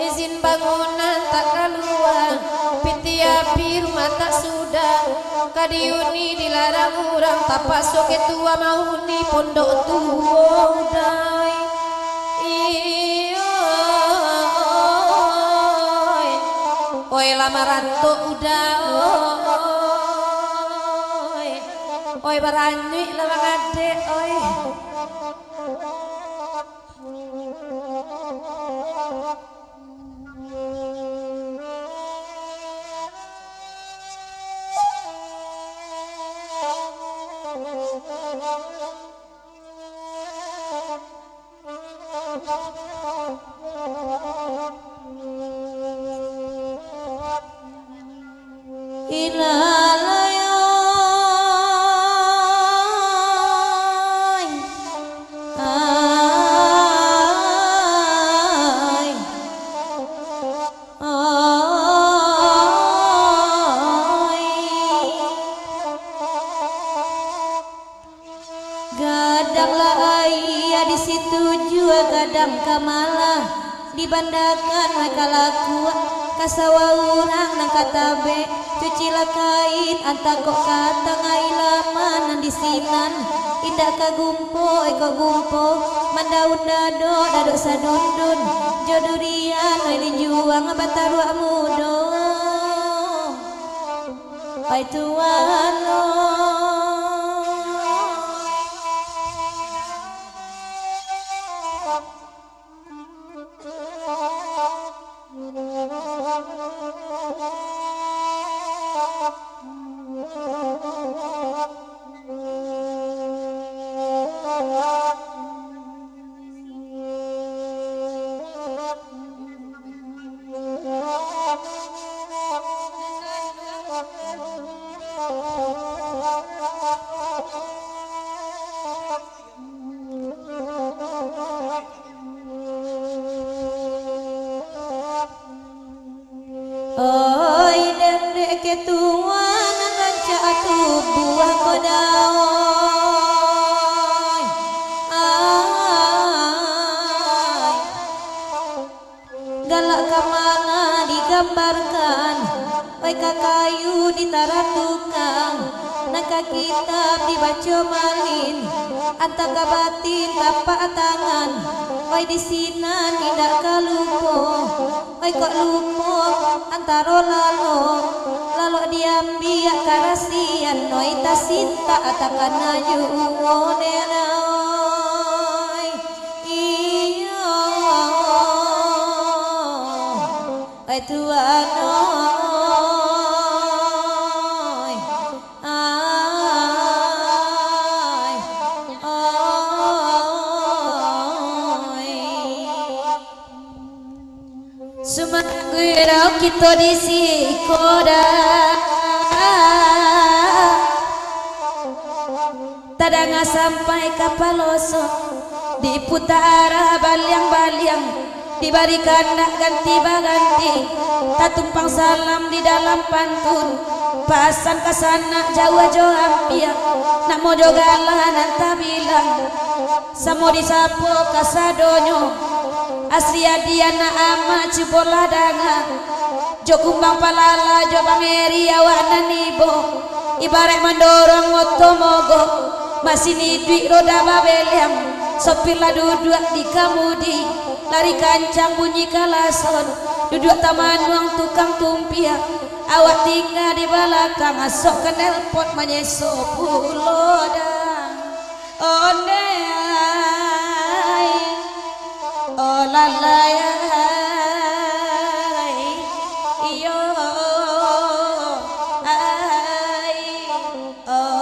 izin bangunan tak keluar piti api rumah tak sudah kadiuni dilarang orang tak pasok ketua mahuni pondok tua udai oi lamaran to udah oi baranyui lawang ade oi Gadanglah ayah di situ jua gadang kamalah dibandakan mereka laku kasawa orang nang katabe cucilah kain anta kok kata ngailaman nan disinan indah kagumpo eko gumpo mandaun dado dado sadundun jodurian lain juang batarua mudo ai tuan oi dendek ketuan ranca atu buah kodaoi ai galak kamana digambarkan baik kayu di tarat tukang naka kitab dibaca malin antara batin tapak tangan oi di sina tidak kalupo oi kok lupo antara lalu diambil karasian oi tasinta atakan aju nena oi iyo oi tuan Sumatera kita di Sikoda tadanga sampai kapaloso diputar baliang-baliang diberikan nak ganti baganti tak tumpang salam di dalam pantun pasan kasana jawa joampiak nak mau jogalah nanta bilang samo disapo kasadonyo asli adiana ama cipola danga jo kumbang palala jo bangeri awana nibo ibarat mendorong otomogo masih nidwi roda babeliang sopir lah duduk di kamudi lari kancang bunyi kalason duduk taman uang tukang tumpia awak tinggal di belakang asok ke nelpot menyeso pulodang oh lalaya iyo ai oi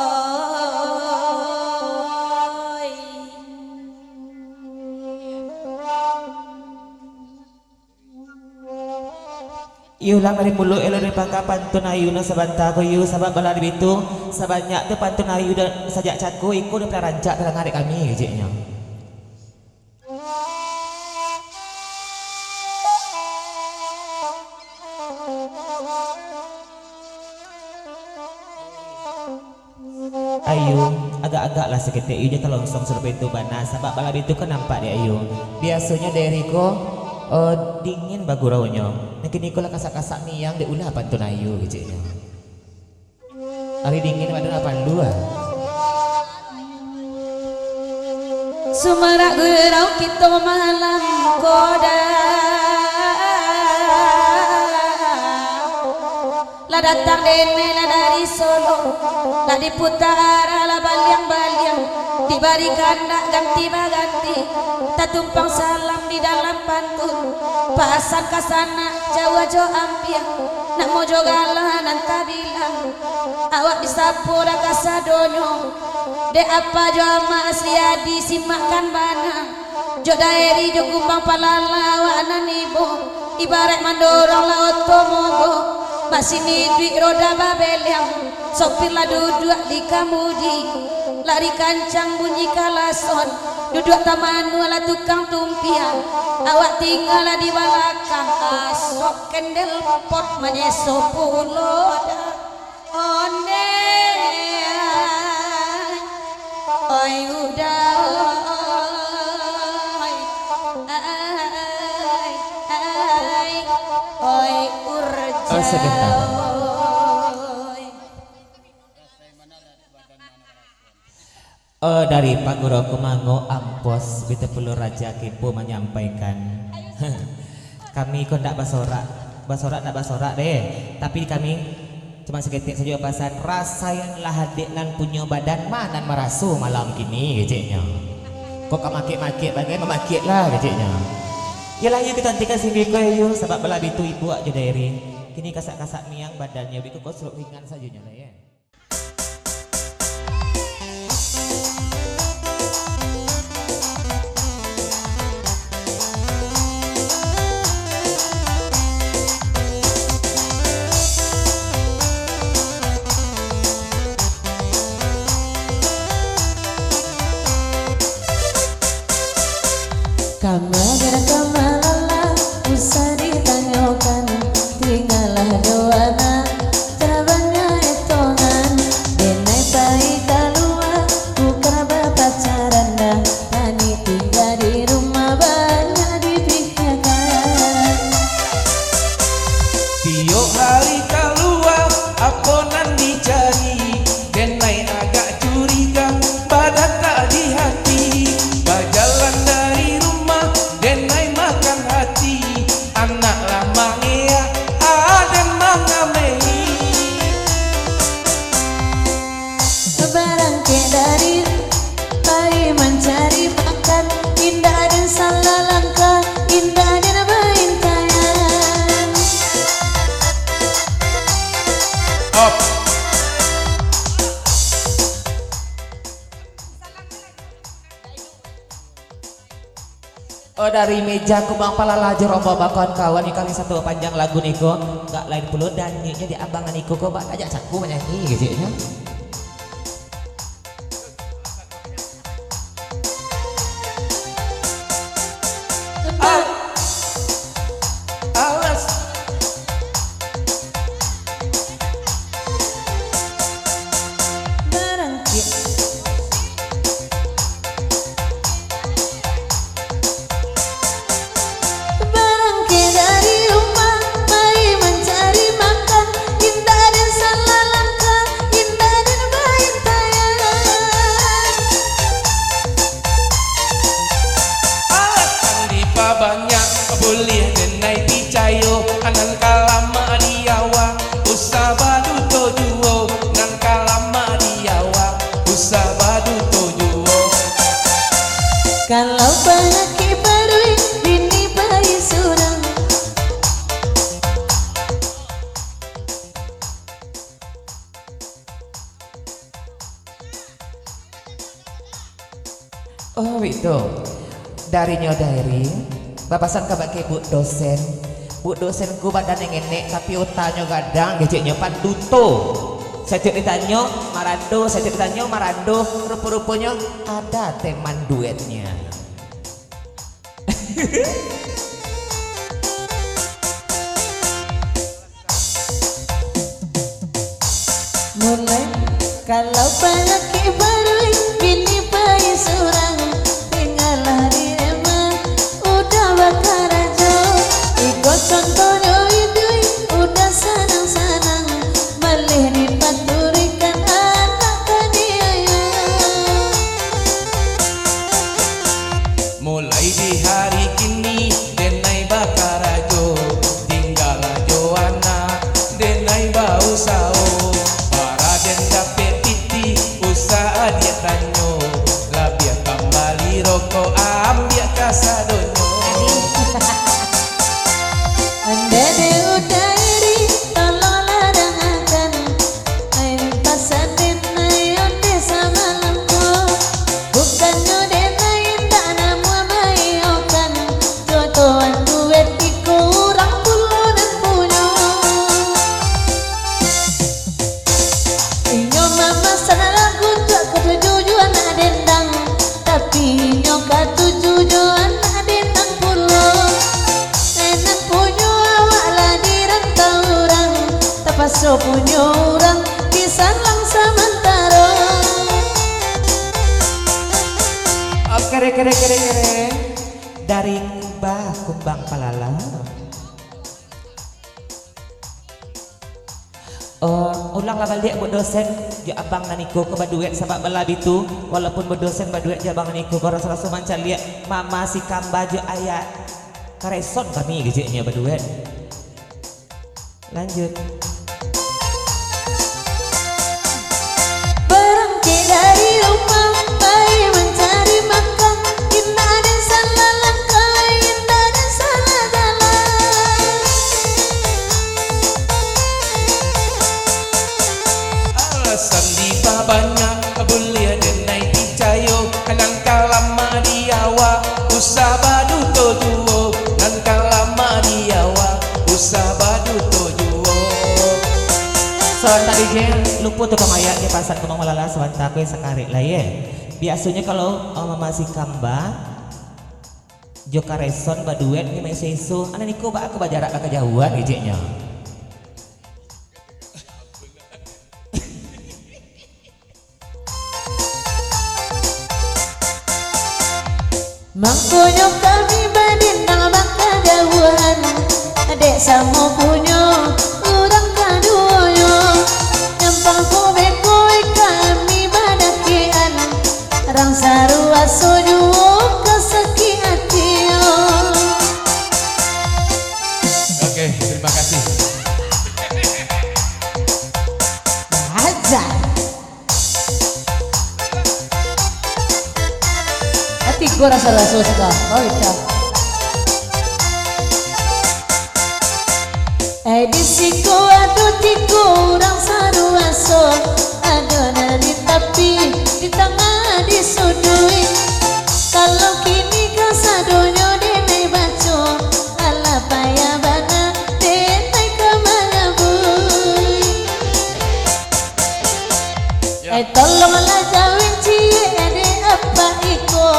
Iulang dari mulu elo dari pangka pantun ayu na sabanta ko yu sabab bala bitu sabanyak tu pantun ayu dan sajak caku iku udah pelaranca terang hari kami gejeknya. Ayu agak-agak lah seketik iu dia telongsong suruh itu bana sabab bala bitu kan nampak dia ayu biasanya dari ko dingin baguraunya nakini ko lah kasak-kasak miang dia ulah pantun ayu gejeknya hari dingin pada apa lu Sumarak gerau kita malam koda lah datang dene lah dari Solo lah diputar lah baliang-baliang diberikan nak ganti baganti tak tumpang salam di dalam pantun pasan kasana jawa jo ampiang nak mau jogalah nanta bilang awak disapu dah kasadonyo de apa jo ama asli adi simakan bana jo daeri jo kumbang palala awak nanibo ibarat mandorong lah otomogo masih nidwi roda babeliang sopir lah duduk di kamudi lari kancang bunyi kalason duduk taman wala tukang tumpian awak tinggal di belakang asok kendel pot menyeso puloda onde oi udah oi urja sebentar. Dari Pak Guru Kumango Ampos Bita Pulau Raja Kepo menyampaikan kami kok ndak basorak ndak basorak deh tapi kami cuma seketik saja pasan rasayanlah hadik nan punya badan manan merasu malam kini geceknya kok makik-makik bagai memakik lah geceknya yalah yuk kita hentikan sini kau yuk sebab belah itu ibu aja dari kini kasak-kasak miang badannya biku kau suruh ringan saja lah ya. Kamera kamalala bisa ditanyakan tinggallah doana jawabannya etongan denai bayi keluar bukan pacaran dah tani tinggal di rumah banyak dipikirkan tiap hari keluar apa nan dicari denai Op. Oh dari meja kubang pala laju rombo bakon kawan kali satu panjang lagu niko nggak lain puluh dan nyinya di abangan niko kok bak ajak caku menyanyi gitu ya. Alas. Berangkit dari rumah, mai mencari makan, indah dan salah langkah, indah dan baik tayang. Alasan di banyak boleh denai picayo anan kalama diawa usabadu tojuo nan kalama diawa usabadu tojuo. Kalau banyak baru bini bayi surang. Oh itu dari nyodari bapasan kabak ke bu dosen ku badan yang enek tapi utanya gadang geceknya panduto saya ditanya marando rupa-rupanya ada teman duetnya. Mulai kalau banyak baru bini bayi surang, tinggallah di emang udah bakar aja. Ikut contohnya idui udah senang-senang, malih dipaturikan anak kaniaya. Mulai di hari kini denai bakarajo tinggal Joana denai bau sao para denda petiti usaha dia tanyo labia kembali rokok ambil kasadonyo. Anda udah iri, tolonglah dengarkan. Air pasan denai onde sama lampu, bukannya denai tak nama bayokan. Jodohan duet iku orang puluh dan punya. Inyo mama sana lagu tak ketujuh anak dendang, tapi inyo katujuh anak dendang puluh. Enak punya awak lah di rantau orang, terpaksa punya orang bisa lang sementara. Oh kere dari Mbah Kumbang Palala. Ulang lah balik buat dosen jo abang naniko ke baduet sabab bala bitu walaupun berdosen baduet jo abang naniko ko rasa-rasa manca liat mama si kamba jo ayat kareson kami gejeknya baduet. Lanjut. Berangkat dari rumah, bayi mencari makan, indah dan salah langkah, indah dan salah jalan. Alasan di banyak boleh denai picayo anan kalama diawa usabadu tojuo nan kalama diawa usabadu tojuo. Soal tadi je lupa tuh kemaya di pasar Kemang Malala sebentar aku sekali lah ya. Biasanya kalau mama si kamba joka reson baduet ni mai sesu ana niko ba aku bajarak ka kejauhan gejeknya. Mangkonyo kami badin nang bakal jauhan, adek sama punyo urang kaduyo. Nyampang kowe kami badakian, rang sarua sojuo keseki hatio. Oke, terima kasih. Aja. Hati gua rasa-rasa suka. Oh iya. Edisiku aduh tiku orang tolonglah jawin cie apa iko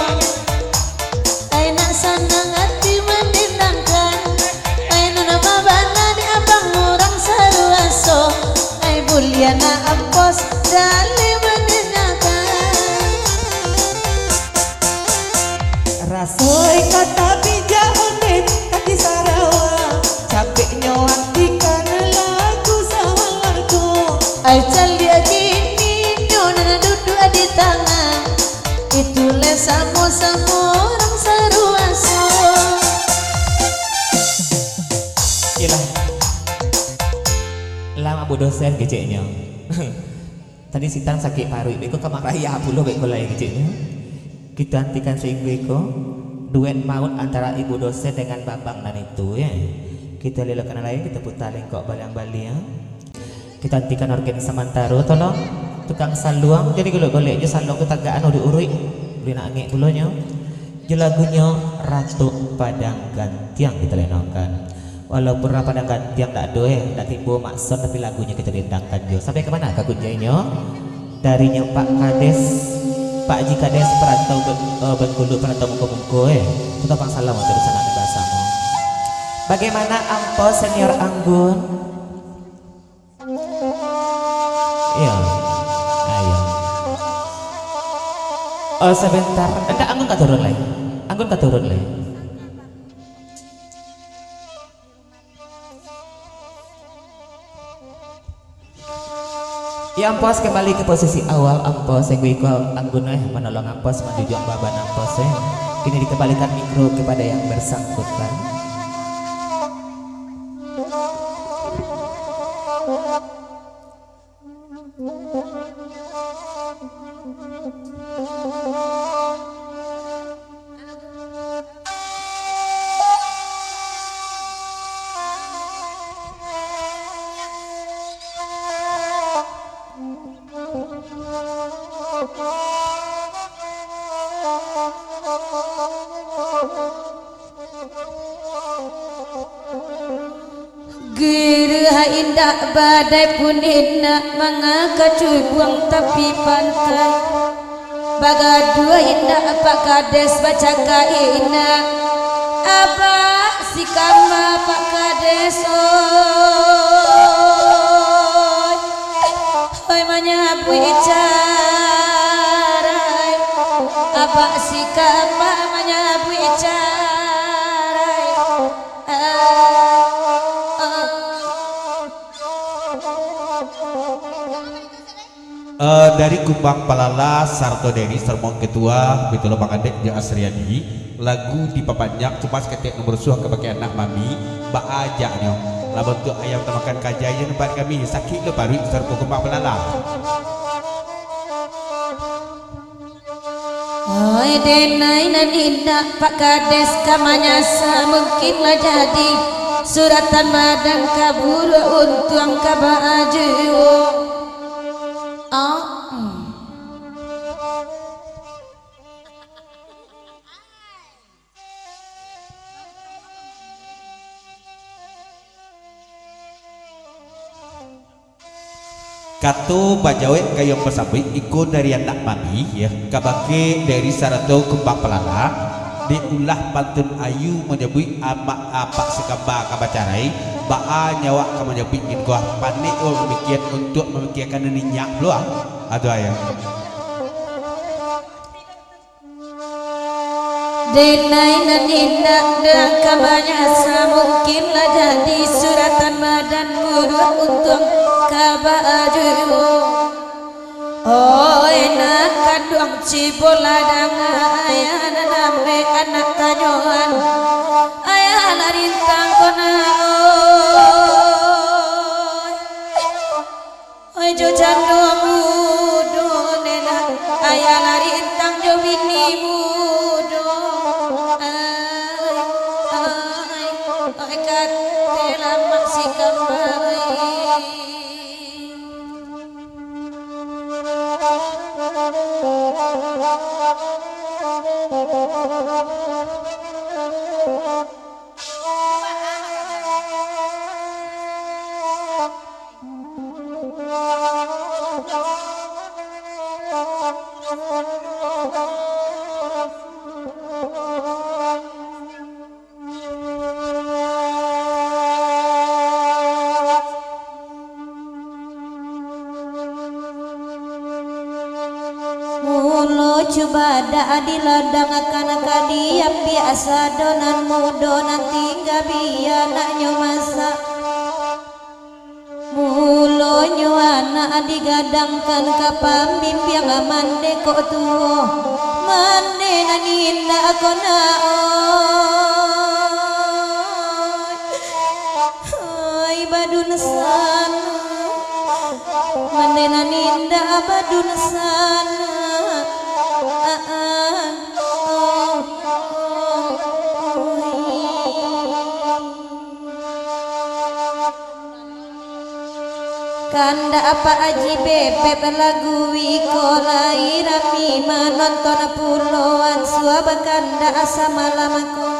nak senang hati menenangkan nana mabana di abang orang saruaso buliana apos dali menenangkan Rasoi kata bija onet kaki Sarawak capeknya hati karena lagu sawalarku calia gini nona duduk di tangan itu lesamo orang saruaso Iyalah lama bu dosen keceknya tadi sitang sakit paru itu kamar raya puluh baik mulai keceknya kita hentikan sehingga duet maut antara ibu dosen dengan babang dan itu ya kita lihat karena lain kita putar lengkok balang-baling kita hentikan organ sementara tolong tukang saluang jadi golek-goleknya saluang itu tagaan udah urui beli nangek bulonya lagunya Ratu Padang Gantiang kita lenongkan walaupun Padang Gantiang tak ada tak timbul maksud tapi lagunya kita dendangkan jo sampai kemana kak kunjainya darinya Pak Kades Pak Haji Kades perantau Bengkulu perantau Mungko-Mungko kita pang salam untuk sana di bahasamu bagaimana Ampo senior Anggun iya ayo oh sebentar enggak Anggun tak turun lagi Anggun tak turun lagi ya Ampos kembali ke posisi awal Ampos yang gue Anggun menolong Ampos menuju baban Ampos kini dikembalikan mikro kepada yang bersangkutan Gerah indah badai pun enak mengakacuy buang tepi pantai bagadua indah Pak Kades baca kaina abah si kama Pak Kades oi menyapu icarai abah si kama menyapu icarai dari Kumbang Palala Sarto Deni Sermon Ketua Betul Bang Adek Jeung Asriadi lagu dipapanjak cuma seketik nomor suah kepakai anak mami Mbak Aja nyo lah bentuk ayam temakan kajayan buat kami sakit le baru Serpo Kumbang Palala oi denai nan indah Pak Kades kamanyasa mungkinlah jadi suratan badan kabur untung kabaju Kato bajawe kayong pasabik ikut dari anak mami ya kabake dari Sarato Kumbang Pelala diulah pantun ayu menyebut amak apak sekamba kabacarai baa nyawa kamu menyebut ingin gua panik memikirkan untuk memikirkan ninyak luang aduh ayah denai nan indah dan kamanyasa mungkinlah jadi suratan badan murah untung kabaju oh enak kadang ciboladang ayah nambe anak kanyoan ayah larintang kona oi jo jando mudo nena ayah larintang jo bini mudo ay katela masih kembali coba dak di ladang akan kadiam biasa donan mudo nanti gabian naknyo masak mulonyo anak digadangkan kapam bimbing mande kok tuo mande naninda aku hai badun sana mande naninda badun sana Kanda apa aji bebek lagu wiko lairami menonton pulauan suaba kanda asa malam aku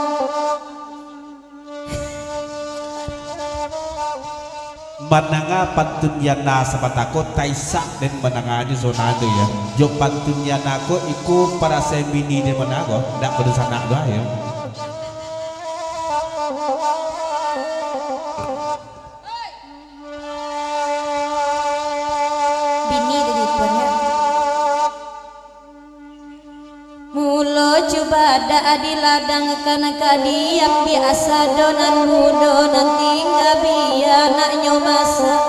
Mananga pantun yana sapatako taisa dan menanga di zona itu ya. Jo pantun yana ko iku para semini di menago ndak berusaha nak doa ya. bini dari punya mulo coba dak di ladang kana kadiam biasa donan mudo nanti gabian naknyo masak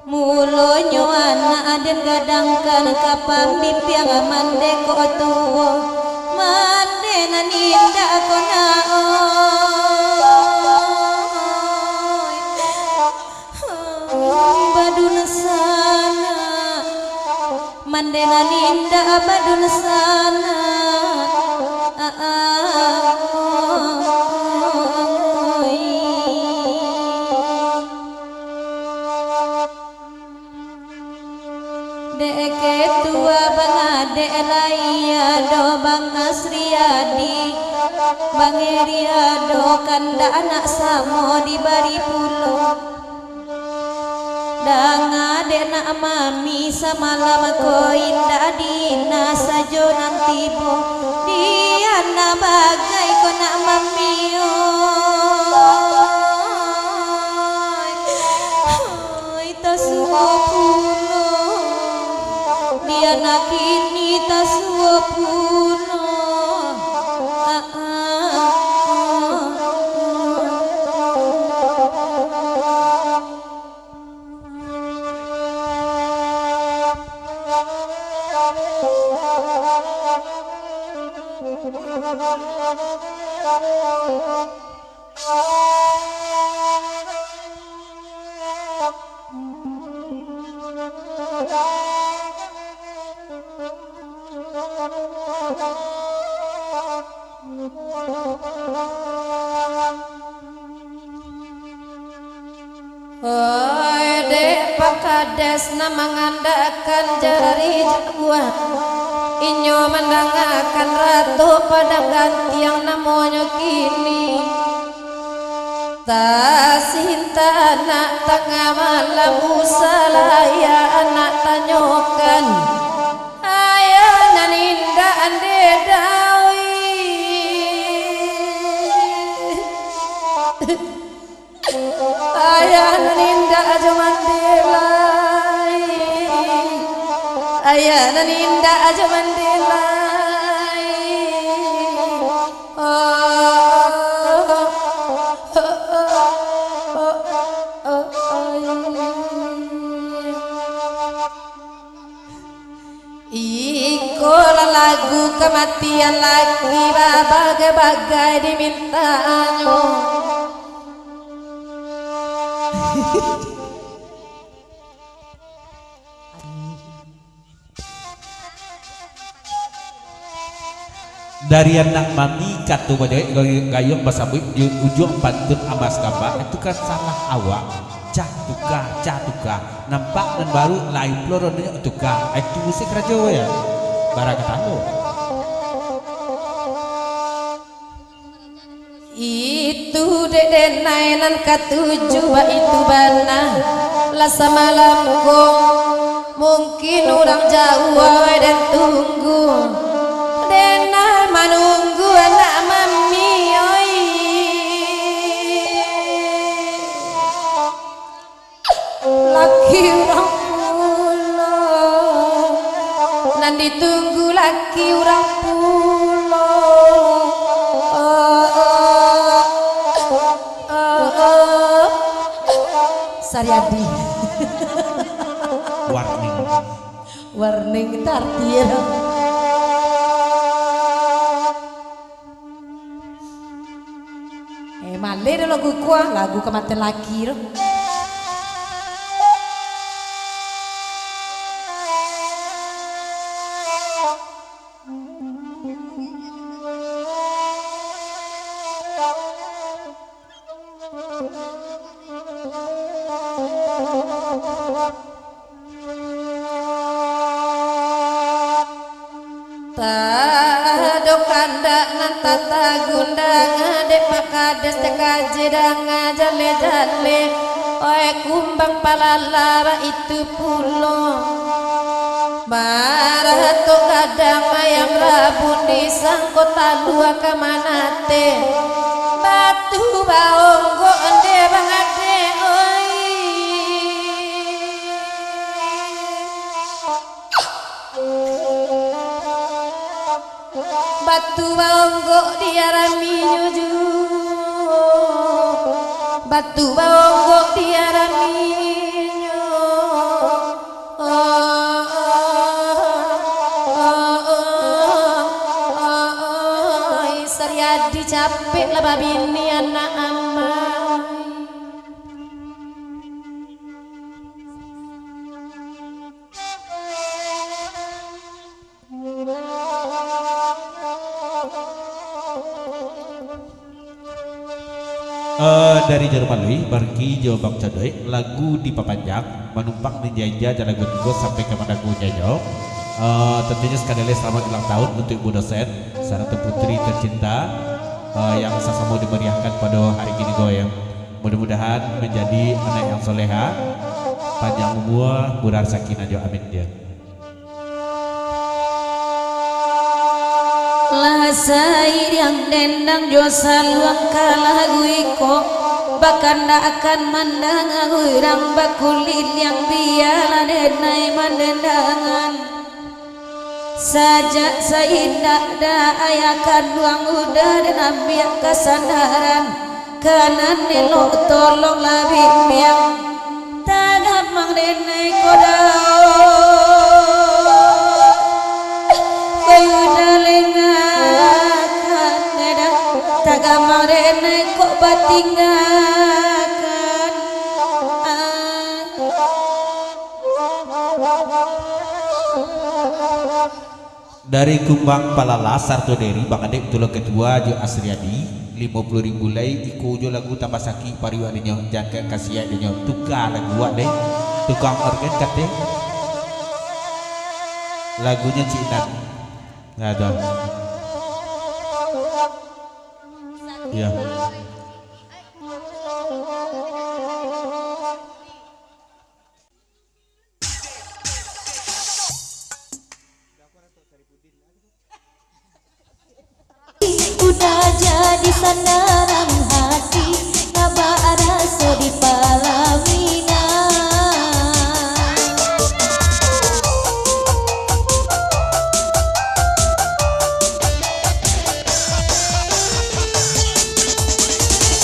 mulo nyo anak aden gadangkan kapam bipiang mande ko tuwo mande naninda ko naoy badun sana mande naninda badun sana Dek tua bang ade laya do bang Asriadi bang Eriado kanda anak samo di bari pulo dang ade nak mami samalam ko indah dina sajo nanti bo dia na bagai ko nak mami oi tasuo pulo dia nak kini tasuo pulo Oi dek pakades nama ngandakan jari jaguan inyo mendangakan ratu pada ganti yang namanya kini tak sinta anak tengah malam usalaya anak tanyokan ayah naninda ande dawi ayah naninda aja mandelai ayah naninda aja mandelai Iko lagu kematian lagi bagai-bagai dimintanya Dari anak mami katu gayung basabui ujung pantun amas gambar itu kan salah awak catuka nampak dan baru lain pelorongnya tuka itu musik raja ya barang ketahu itu deden nainan katujuh ba itu bana lasa malam gong mungkin orang jauh dan tunggu dena manunggu anak mami oi laki orang pulau ngan ditunggu laki urang pulo Saryadi warning warning tartir male do lagu kuah lagu kematian laki do. Tata gundang dek makades dek kajedang jale jale oe kumbang palalara itu pulo barato kadang ayam rabun di sangkota lua kemanate batu baonggo ende bangade oi batu baonggo diarami nyuju batu baonggo diarami nyu Saryadi capek lah babini anak amai dari Jermanui pergi Jawa Bang Cadoi lagu di Papanjang menumpang menjajah jalan gunung sampai ke mana nyanyo. Tentunya sekali lagi selamat ulang tahun untuk Ibu dosen Sarata Putri tercinta yang sama dimeriahkan pada hari ini goyang. Mudah-mudahan menjadi anak yang soleha, panjang umur, murah sakinah jo amin dia. Sair yang dendang josa luang kalah guiko bahkan tak akan mandang urang bakulit yang biala denai mandendangan saja saindak da ayakan luang udah dan ambil kesadaran kanan nelok tolong labi miang tagap mang denai kodao kemarin kok batinggakan dari Kumbang Palala Sarto Deri Bang Adek Tulo Kedua Jo Asriadi 50.000 lay iku jo lagu tambah saki pariwa dinyo jangka kasihan dinyo tukar lagu deh tukang organ kate lagunya Cinan nggak ada ya. Udah jadi sandaran hati nabak rasa di palamina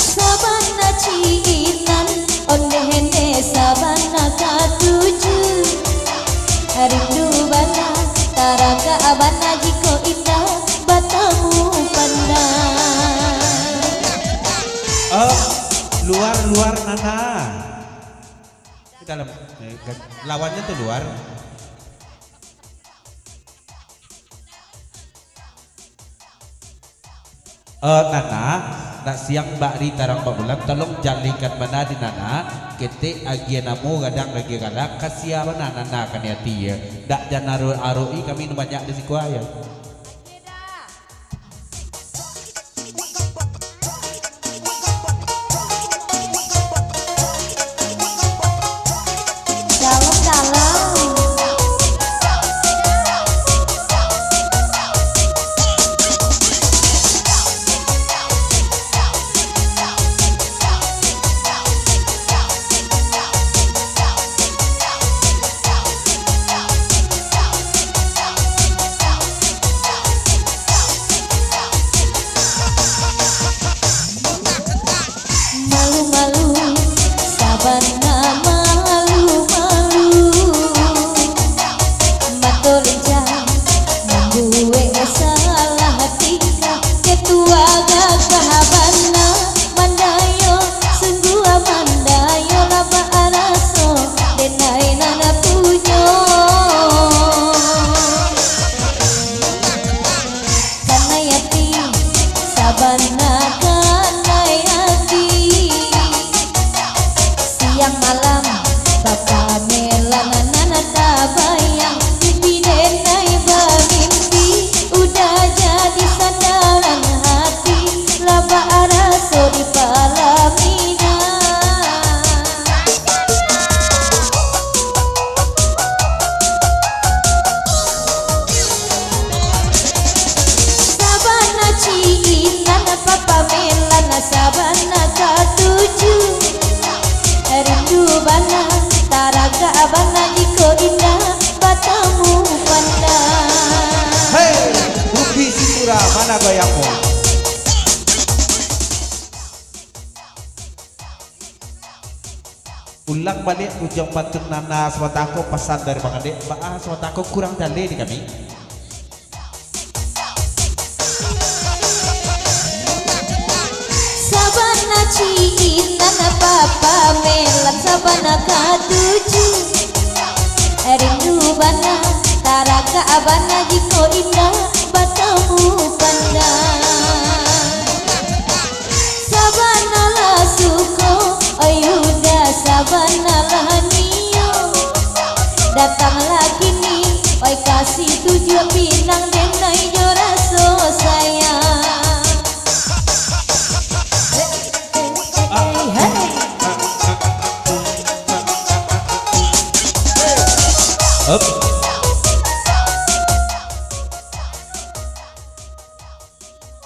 sabana ciinan onde hende sabana katuju rindu bana taraka abana jiko indah batamu pandang luar Nana di dalam lawannya tuh luar Nana nak siang Mbak Rita Rang Bulan tolong jalikan mana di Nana kete agianamu gadang lagi galak kasihan Nana kan ya tia dak jangan aroi kami banyak di sikuaya. goyangmu. Ulang balik ujung pantun nana swatako pesan dari Bang Ade. Mbak swatako kurang dale di kami. Sabana ciinan papa melat sabana katuju rindu bana taraka abana jiko indah batamu pandang sabana la suko ayuda sabana la nio datanglah kini oi kasih tujuh pinang denai joraso sayang. Up.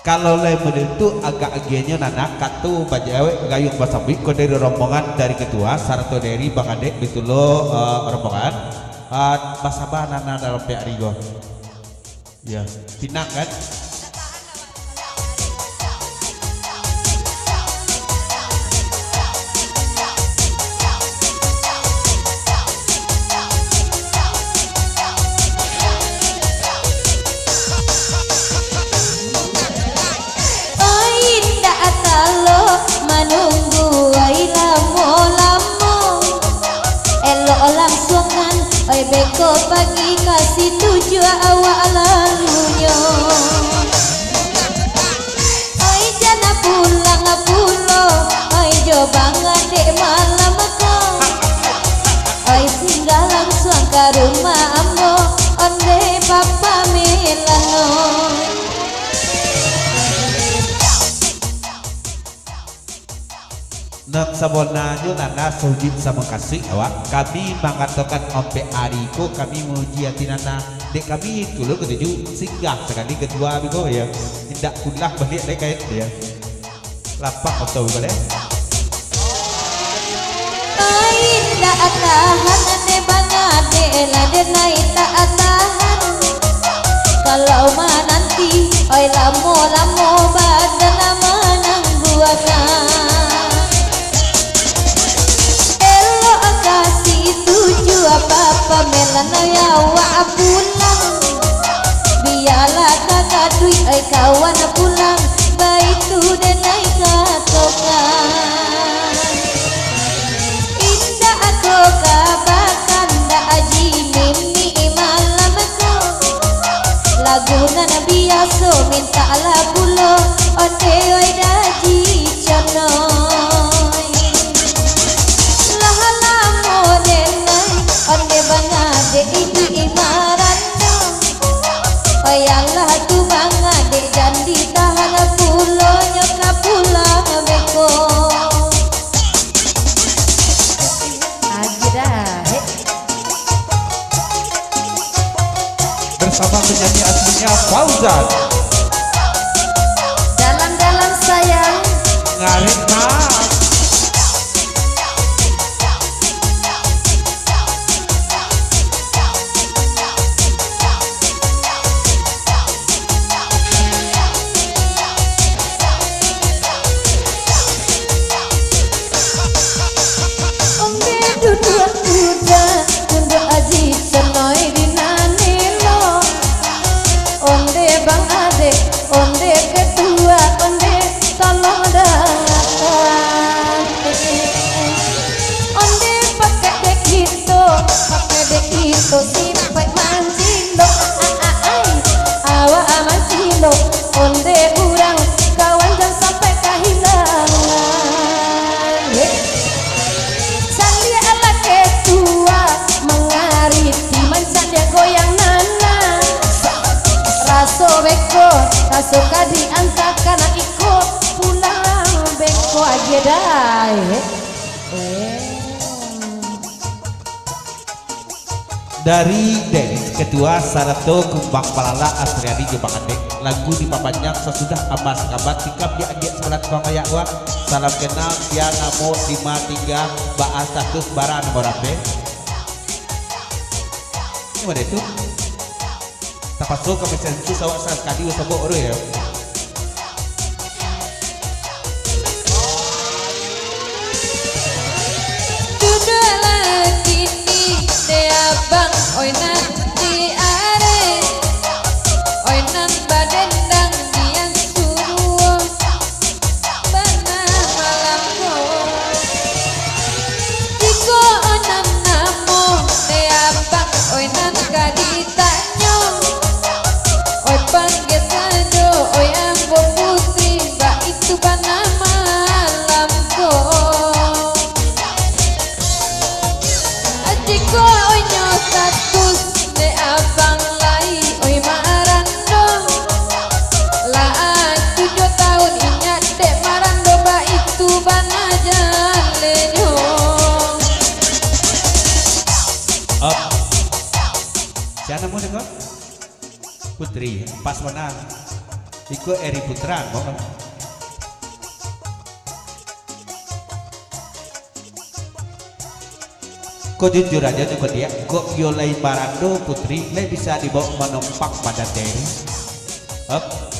Kalau lemon itu agak agiannya nana katu bajawe gayung basambik ko dari rombongan dari ketua Sarto dari Bang Ade itu lo rombongan basaba nana dalam pihak Rigo ya pinang kan. Menunggu ai lamo-lamo elo langsungan oi beko pagi kasih tujuh awak lalunya oi jana pulang pulo oi jo banget dek malam ko oi singgah langsung ke rumah ambo onde papa melano. Nak sabonanyo nana sujud sama kasih awak kami mengatakan ompe ariko kami muji hati nana dek kami itu lo ketujuh singgah sekali kedua bigo ya tidak pulah balik dek kait dia lapak atau boleh ain tak tahan ane bangade lade naik tak tahan kalau nanti oi lamo-lamo badan manang buana tujuh apa-apa melana ya wa pulang biarlah kakak duit kawan pulang baik tu denai katokan indah aku kabakan da aji mimi malam ko lagu nana biasa minta lah pulo onde oi daji chanoy onde bangade itu imaranda ayanglah tu bangade jandi tahan pulo nyoka pulang beko aja bersama penyanyi aslinya Fauzan dalam-dalam sayang ngarit mas. onde ketua onde tolong dengarkan onde pakai dek itu simpai mancilo awak mancilo onde urang kawan dan sampai kehilangan salia ala ketua mengariti mancan dia goyang nana raso beko raso kadi antakan ikut pulang beko aja dai dari Denis ketua Sarato Kumbang Palala Asriadi Jepang Adek lagu di papanjang sesudah amas kabat sikap di agiat sebelat pangaya wa salam kenal ya namo 53 baas status bara nomor apa ini mana itu tak pasuk ke sensus awak sekali usah bawa ya Up. Siapa namanya kok? Putri, pas menang. Iku Eri Putra, kok. Kok jujur aja coba dia, kok Yolai Barando Putri le bisa dibawa menompak pada Terry. Up.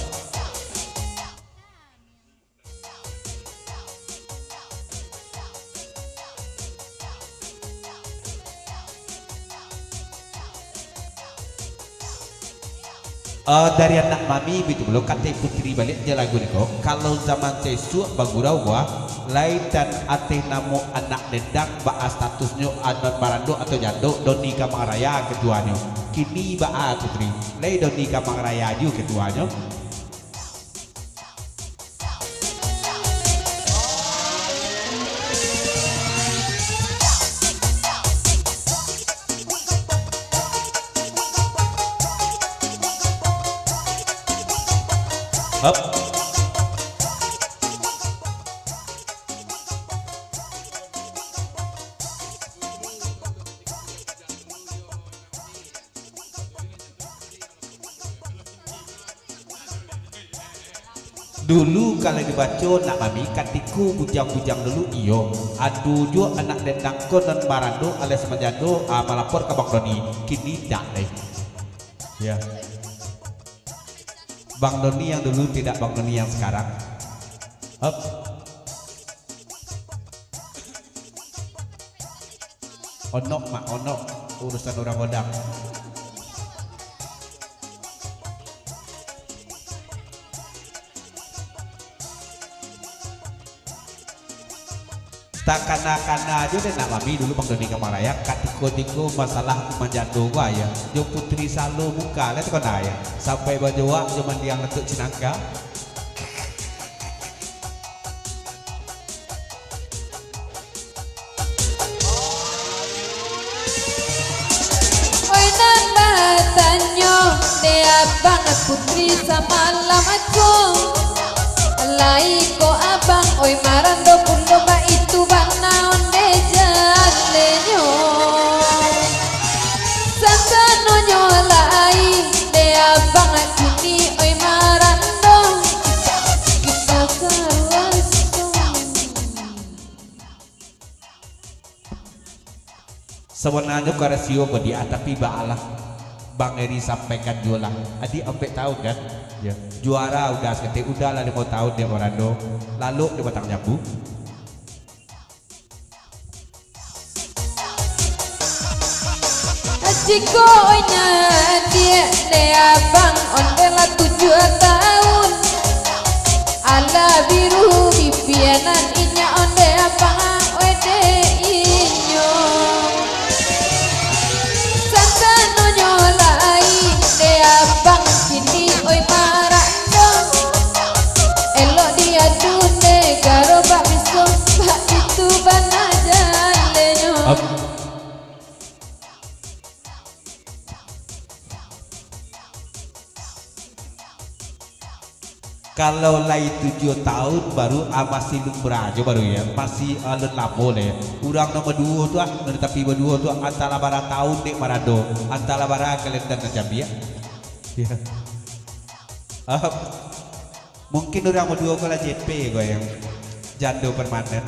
Dari anak mami begitu belum kata Putri balik dia lagu ni kok. Kalau zaman sesu bagurau gua lain dan ate namo anak dendang ba statusnya anak barando atau jando doni kamang raya keduanya. Kini ba Putri lain doni kamang raya ju keduanya. Up. Dulu kalau dibaca nak mami katiku bujang-bujang dulu iyo aduh jo anak dendang ko dan barando alias menjado melapor ke Bang Doni kini tak deh ya. Bang Doni yang dulu tidak Bang Doni yang sekarang. Up. Onok mak onok urusan orang godang. Tak kana aja deh nak mami dulu Bang Doni Kamaraya katiko masalah manjando gua ya jo Putri Salo muka lihat kau ya sampai bajawa zaman dia ngetuk Cinangka. Oi nan batanyo dia banget Putri sama lamaco lai ko abang oi marando pundo ba itu bang naon de jalenyo santano nyolai de abang kini oi marando kita kawaso. Sebenarnya ke rasio dia tapi baalah Bang Eri sampaikan jualan adik sampai tahu kan ya. Juara udah seketik udah lah 5 tahun dia Orlando lalu dia batang jambu. Jiko oinya dia de abang ondela 7 tahun ala biru bibianan inya onde abang wede inyo santano nyolai de abang kini oi marando elok dia dune garo bak biso bak itu bana jalenyo. Kalau lain 7 tahun baru masih lumrah aja baru ya masih alun labo ya kurang nomor 2 tuh tapi berdua tuh antara bara tahun dek marado antara bara kalian dan Jambi ya. Mungkin orang berdua kalau JP gue yang jando permanen.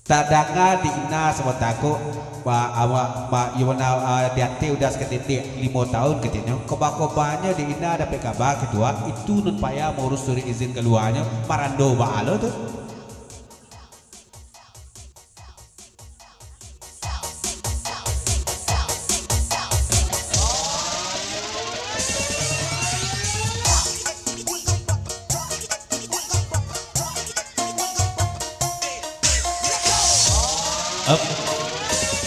Tadanga di ina sama tako diante udah seketik 5 tahun ketenya koba-kobanya di ina ada PKB kedua itu nun payah mau urus suri izin keluarnya marando baalo tuh.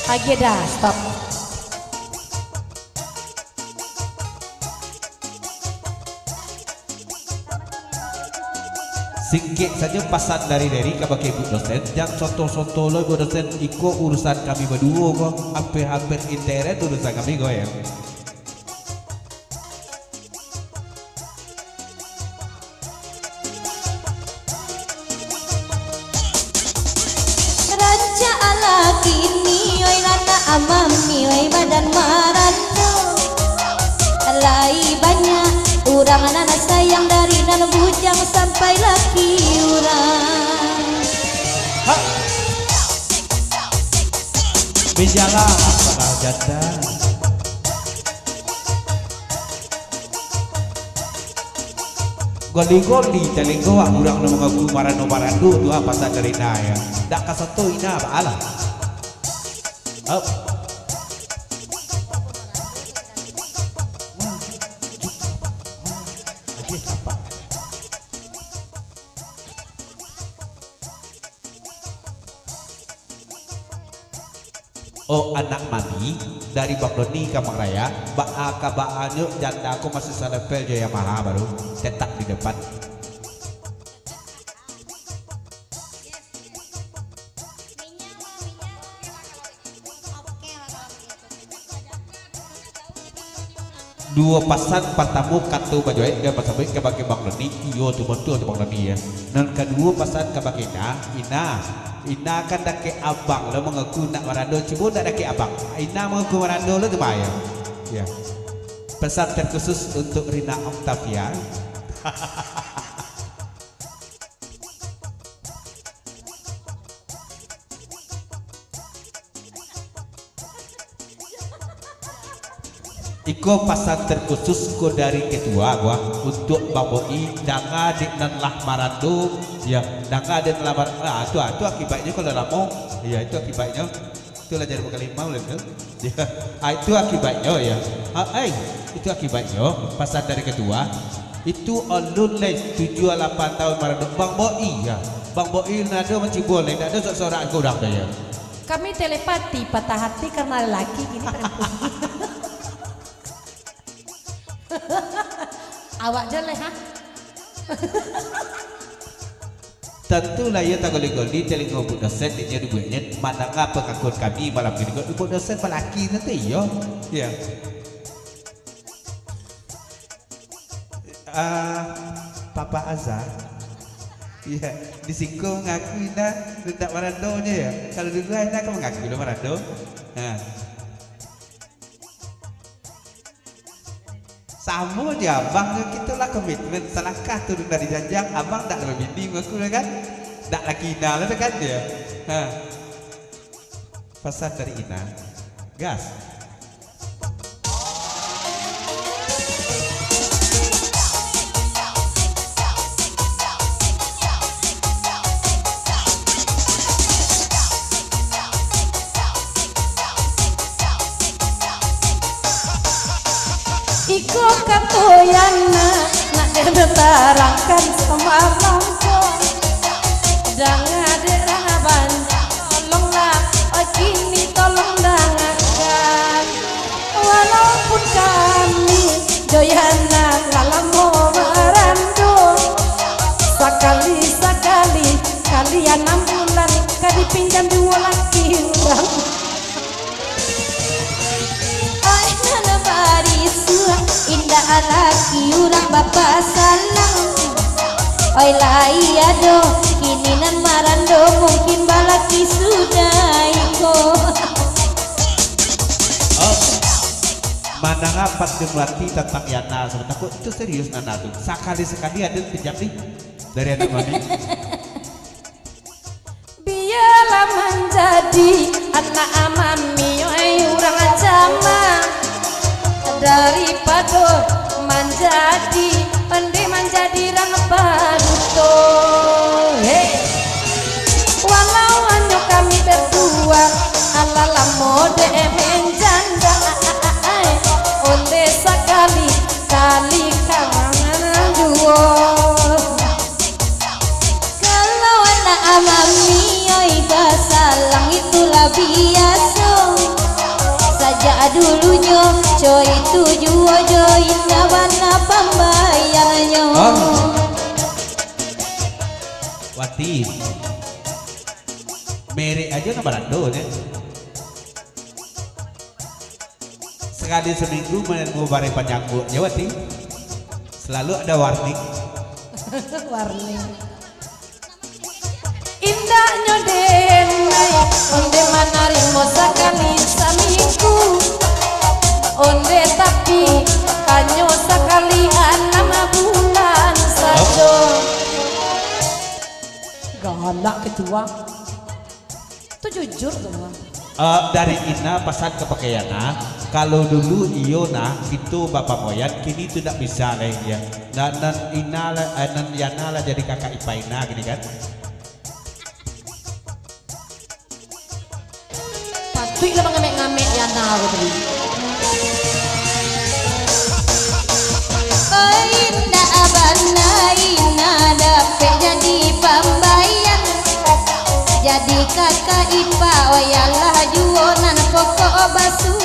Agenda stop. Singkit saja pesan dari kabake ibu dosen yang soto-soto lo ibu dosen iko urusan kami berdua kok hampir-hampir interet urusan kami kok ya. Urang anak sayang dari nan bujang sampai laki urang. Bijalah para janda. Goli-goli telinggo urang nu mengaku marano-marano tu apa dari ya. Dak kasato ina baala. Up. Oh anak mami dari Bang Doni ke Mang Raya, baannya janda aku masih sanepel Jaya Maha baru cetak di depan. Dua pasan pertama katu baju dia pasang ke bagi Bang Doni, iyo tu betul tu Bang Doni ya. Dan kedua pasan ke bagi Ina kan dak ke abang lo mengaku nak marado cuma dak ke abang. Ina mengaku marado lo tu bayar. Ya. Pesan terkhusus untuk Rina Octavia. Iko pasan terkhusus ko dari ketua gua untuk Bang Boi danga di nan lah marado ya danga di lamar itu akibatnya kalau lamo ya itu akibatnya itulah jadi kelima oleh itu ya itu akibatnya ya itu akibatnya pasan dari ketua itu alun les 7-8 tahun marado Bang Boi ya Bang Boi nado mencibol ada seorang aku udah ya Kami telepati patah hati karena laki gini perempuan. Awak jelek ha? Tentulah ya tagoli-goli telinga ibu dosen di jadi buatnya mana ngapa pengakuan kami malam ini ibu dosen pelaki nanti yo ya Papa Azhar ya disinggung ngaku ina tidak maradonya ya kalau dulu ina kan mengaku lo marado sama aja abang kita lah komitmen salahkah turun dari janjang abang tak lebih bini aku kan tak lagi Ina lah kan dia pesan dari Ina gas Iko katoyana nak dibetarangkan sama rangko Danga derang banja tolonglah kini tolong dangakan Walaupun kami doyana ngalamo merando Sekali-sekali kalian 6 bulan kali pinjam 2 laki urang Indah laki urang bapak salang Oi lah iya do kini nan marando mungkin balaki sudah iko mana ngapak dimulati tentang Yana sebenarnya kok itu serius Nana tuh sekali-sekali ada pinjam nih dari anak mami biarlah menjadi anak mami oi urang ajama daripada menjadi rang paduto walau hanya kami berdua ala mode menjanda oleh sekali kawangan dua kalau anak mami oi salang itulah biasa saja dulunya coy tujuh join warna pembayarnya Wati mere aja nama rando ya sekali seminggu mau bareng panjangku ya Wati selalu ada warning warning indahnya denai onde manarimo sekali seminggu onde tapi kanyo sekali anak anak ketua itu jujur tuh Bang. Dari Ina pesan ke pakaiana kalau dulu iyo nah itu bapak moyang kini tidak bisa lah ya dan Ina nan Yana lah jadi kakak Ipaina gini kan Patut lah ngamek-ngamek Yana gitu. Ina abana ina dapet jadi pembayang jadi kakak ipa wayalah juonan pokok basuh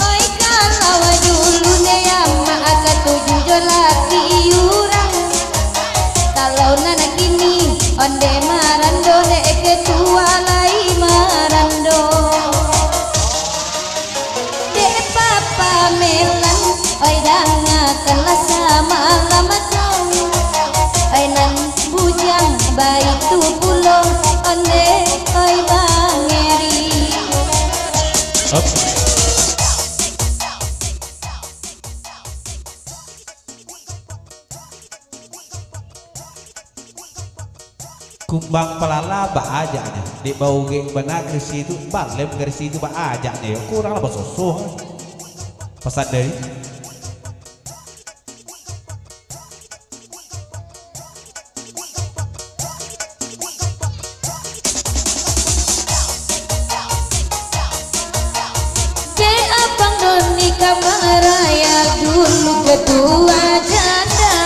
oi kalau dulu ya mak ketujuh laki urang kalau nana kini onde marando dek ketua lai marando dek papa melan oi danga kelas sama lama oi nan bujang baik tu pulau onde oi bangeri kumbang pelala ba aja nya di bau ge benar kersi itu balem kersi itu ba aja nih kurang lah basoso pesan dari ke abang Doni Kamaraya dulu ketua janda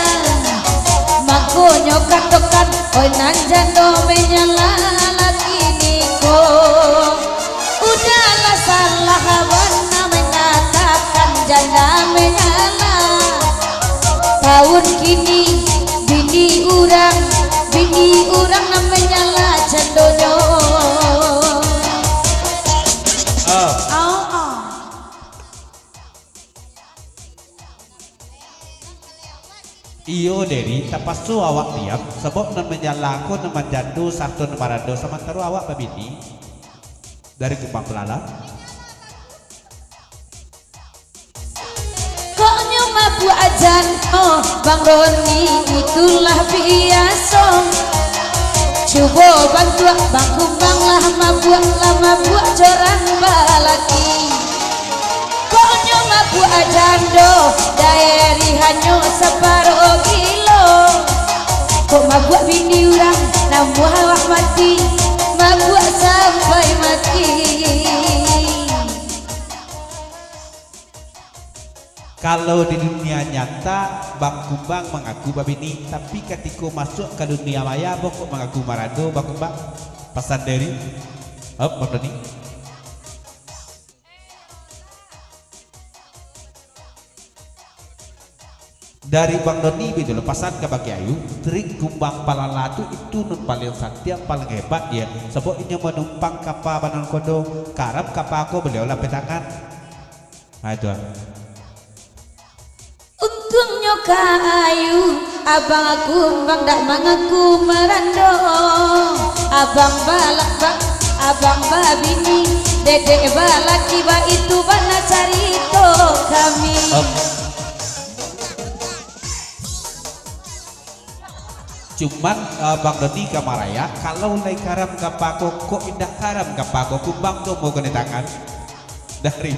mako nyokat tokat oi nan jando menyala laki niko udahlah salah warna mengatakan janda menyala tahun kini bini urang menyala candonya iyo dari tapasu awak diam sebab nan menyalako nan manjadu satu marado sama taru awak babini dari kumbang pelala kok nyoma buajan oh Bang Roni itulah biasa coba bantu Bang Kumbang lah mabuk corang balaki kok nyoma buajan do daeri hanyo separuh kilo kok mabuk bini urang namu awak mati mabuk sampai mati kalau di dunia nyata Bang Kumbang mengaku babini tapi ketika masuk ke dunia maya pokok mengaku marado Bang Kumbang pesan dari Bang Doni dari Bang Doni begitu lepasan ke bagi Ayu trik kumbang palala itu nun paling sakti paling hebat dia sebab ini menumpang kapal banan kodo karab kapal aku beliau lah petangan nah itu untungnya kayu abang aku dak mengaku merando abang balak bang abang babini dedek balak tiba itu bana carito kami cuman Bang Doni Kamaraya kalau lay karam kapako kok indah karam kapako kumbang tuh mau kena tangan dari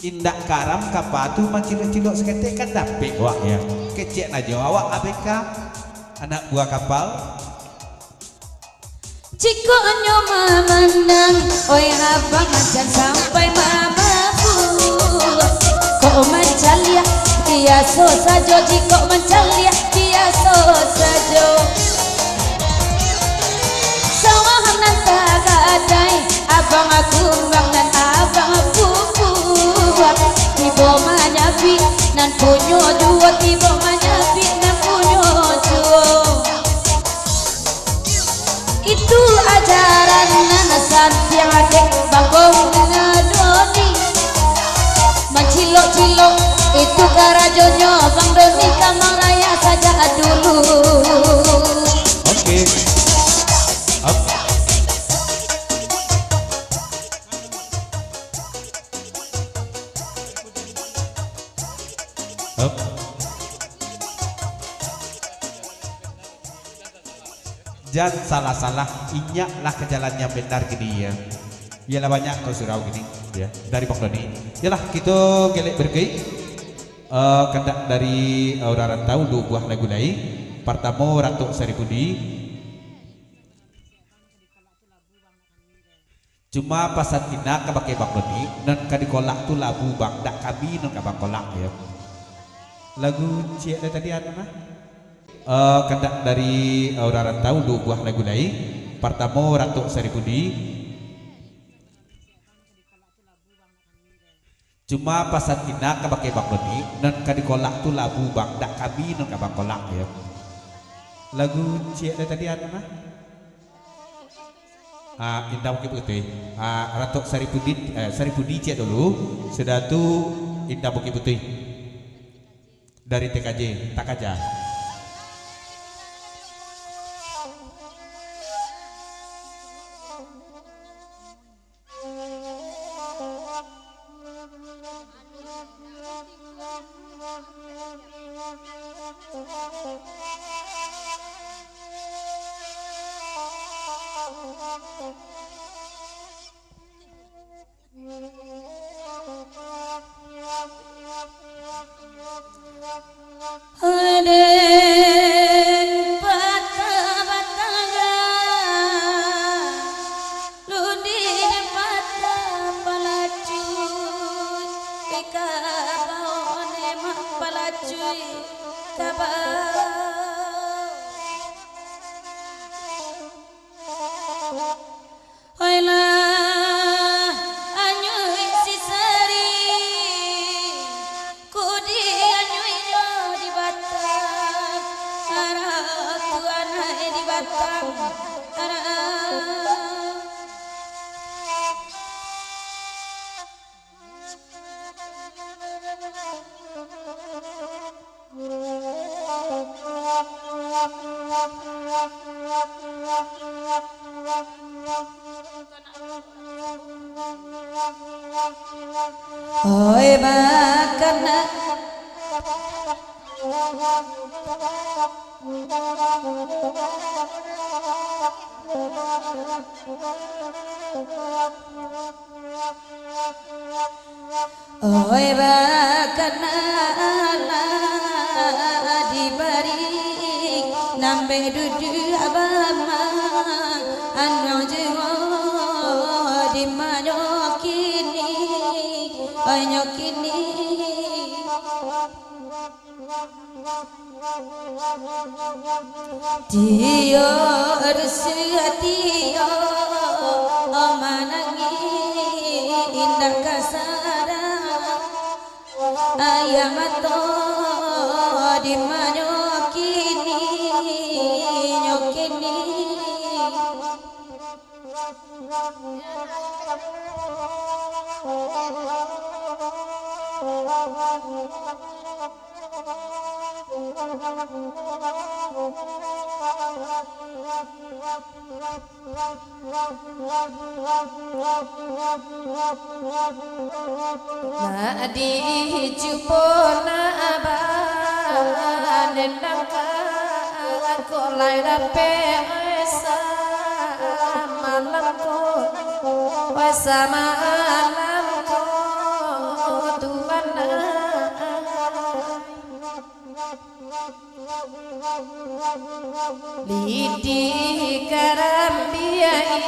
indah karam kapatu mencilok-cilok seketik kan dapet wak ya kecek aja awak ABK anak buah kapal Ciko nyoma mandang oi abang ajan sampai mamaku kok mencalia dia so sajo jiko mencalia dia so sajo sawahan tagadai abang aku bang dan abang aku tiba manyapi nan punyo dua tiba manyapi nan punyo dua itu ajaran nanasan yang adek bagong ngadoni mencilok-cilok itu karajonyo Bang Doni Kamaraya saja dulu oke jangan salah-salah inyaklah ke jalan yang benar gini ya. Ialah banyak kau surau gini ya dari Bang Doni. Yalah kita gelek berkei kendak dari orang rantau dua buah lagu lain. Pertama Ratu Saripudi. Cuma pasal ina ka pakai Bang Doni nan ka dikolak tu labu bang dak kami nan ka bang kolak ya. Lagu cik tadi apa mah? Kendak dari orang rantau dua buah lagu lain. Pertama Ratu Saripudi. Cuma pasal ina ka pakai Bang Doni nan ka dikolak tu labu bang dak kami nan ka bang kolak ya. Lagu cik tadi apa mah? Indah mungkin putih. Ratu Saripudi cik dulu. Sudah tu Indah Bukit Putih dari TKJ Takaja. Oi bakana Oi bakana dibari nambah dudu abama anu jengo di mana kini banyak kini dia dia manangi indah kasara ayam atau di mana kini nyokini na di jupona aban nangka ko lai rape esa malam ko esa malam ko tuana lidi karambiai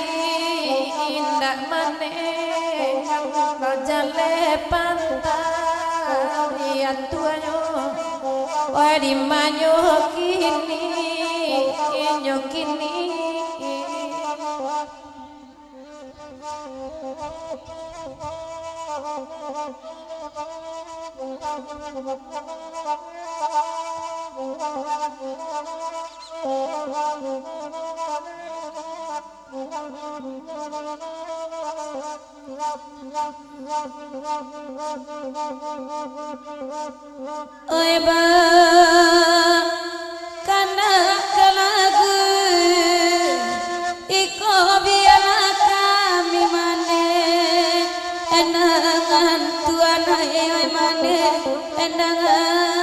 indak mane jale pantai ya tuanyo wadi manyo kini nyokini oi ba kana kalagu iko biana kami mane enangan tuan oi mane enangan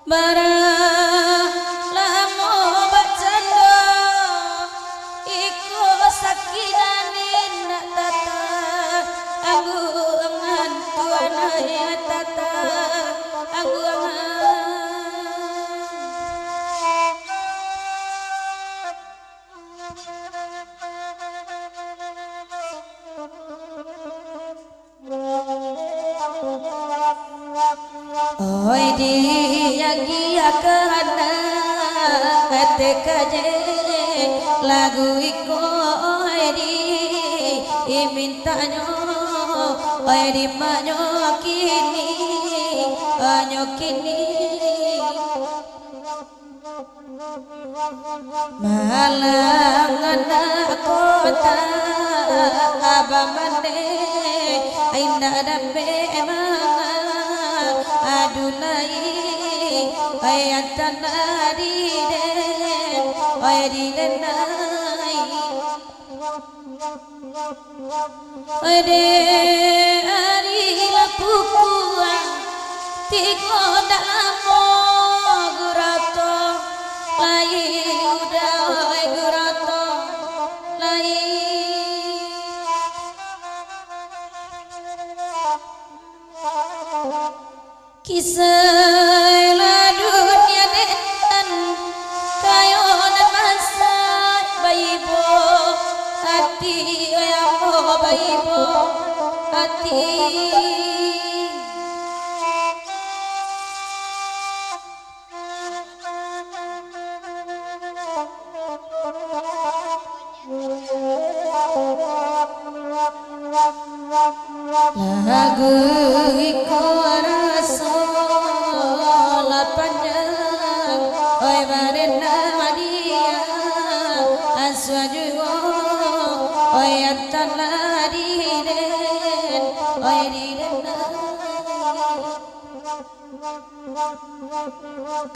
barang lamo bacanda iku sakinanin nak tata aku angan tuana ya tata aku angan oi dia gia kerana hati kaje lagu iko oi di mintanya oi di manyo kini anyo kini malangan kota abamane indah dambe adulai ayatan adiden adidenai ade ari lapukua tiko dalamo gurato lai udah gurato lai kisah la dunia dan kayonan masa bayi bo hati ayah bayi bo hati lagu iko rasa panjang oi barena madia aswajuo oi atana diden oi diden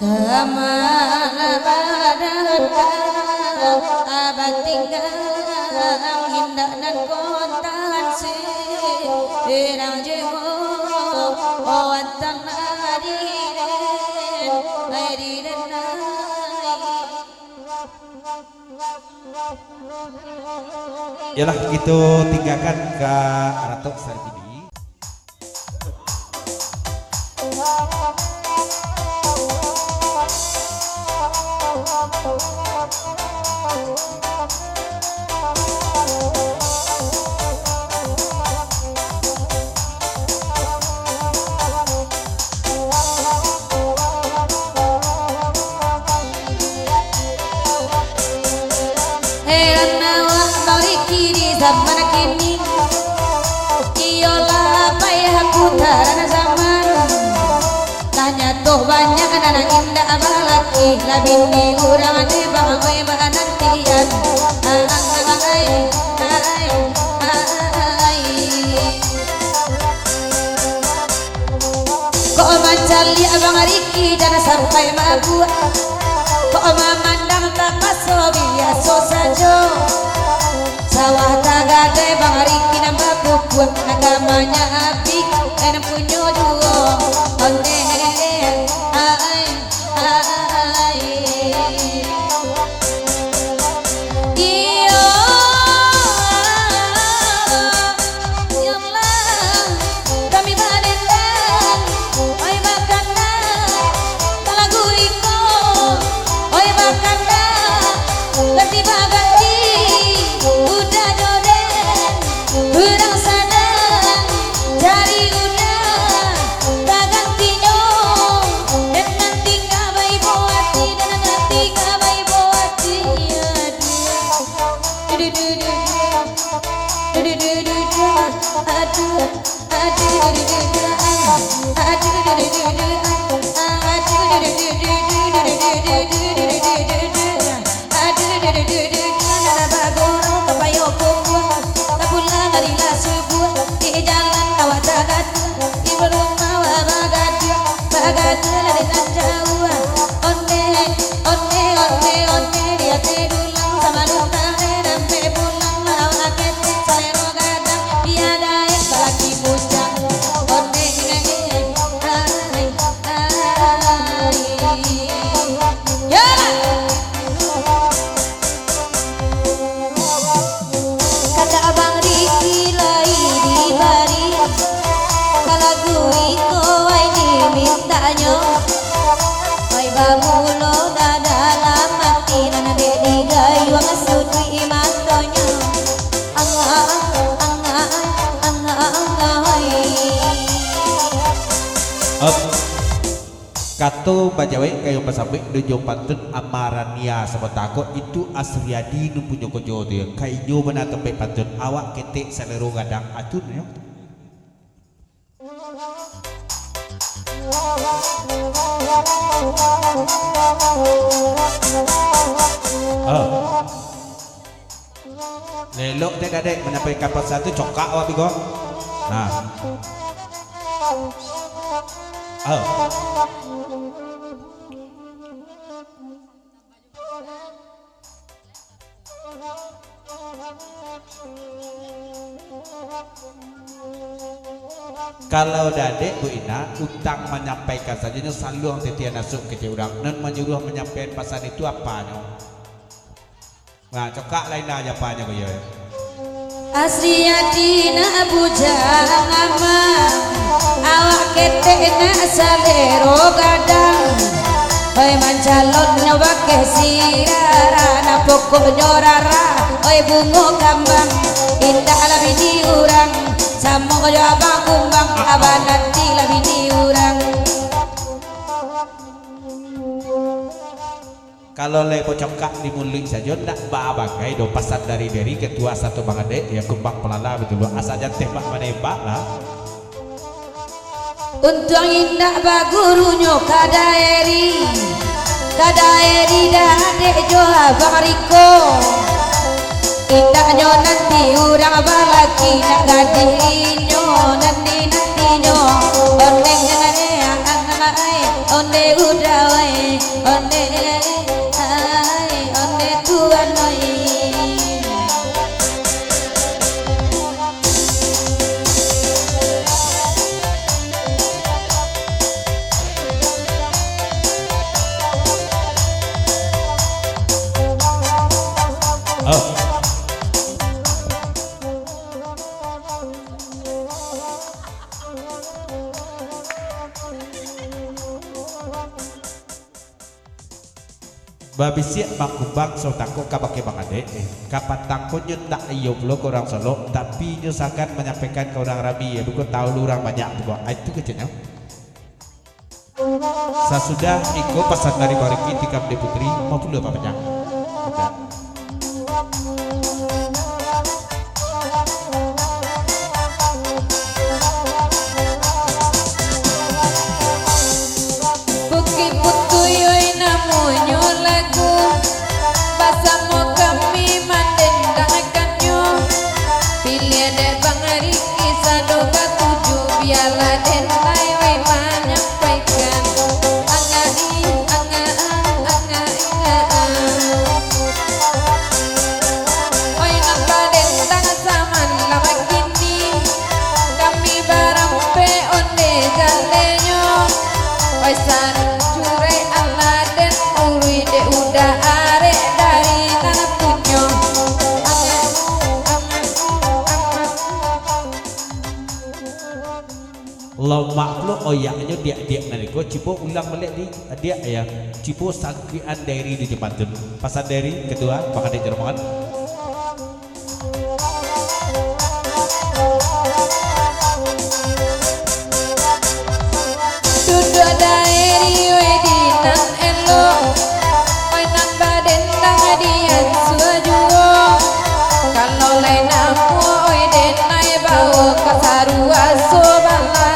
kamana badan abang tinggal hindanan kontan se erang jeho oh atana diden oi diden Yalah gitu tinggalkan ke Ratu Sarjini. zaman kini iyalah payah putaran zaman tanya tuh banyak anak indah abalaki labini urang di bangwe nantian kok mencari abang Riki dan sampai mabuk kok memandang tak paso biasa saja sawah tagade bang Riki nambah bukuan agamanya api dan punya dua onde ai iyo yallah kami badendan oi bakanda talagu iko oi bakanda ganti baganti udah joden urang sadang cari udah tak gantinya dan nanti kabai buati dan nanti kabai buati Kato bajawe kayo pasabik dojo pantun amarania sebetako itu Asriadi numpunya kojo dia kainyo mana tempe pantun awak ketek selero gadang atun yo. Lelok dek adek menyampaikan pesan itu cokak awak bigo. Nah. Kalau dadek Bu Ina utang menyampaikan saja saluang tetian nasuk ke orang dan menyuruh menyampaikan pesan itu apanya. Nah cokak lain aja apanya kau ya. Asriyadina bujangama awak ketekna salero gadang oi mancalon nyoba ke sirara pokok nyorara oi bungo kambang indah labi di urang samo kaya abang kumbang abang nanti labi di urang. Kalau lepo cokak dimuling saja ndak bagai do pasar dari ketua satu bang adek ya kumbang pelala betul asal jangan tembak menembak lah. Untung indah bagurunyo kadaeri dadek joha bariko indahnya nanti urang balaki nak gadinyo nanti-nantinyo onde ngane onde udawai onde tuan noi. Babi siap bang kumbang so takut kabake bang adek kapan takutnya tak iyo belum orang Solo tapi nyusakan menyampaikan ke orang Rabi ya bukan tahu lu orang banyak juga itu kecilnya. Sesudah ikut pesan dari Koriki tikam de putri mau dulu apa banyak. Lomak lu oyaknya dia naliko cipo ulang balik di dia ya cipo sangkian dari di Jepantun pasar dari kedua bakal dijeromongan duduk dari wedinan elo mainan baden tang dian suajuo kalau lain aku weden naik bau kasarua sobala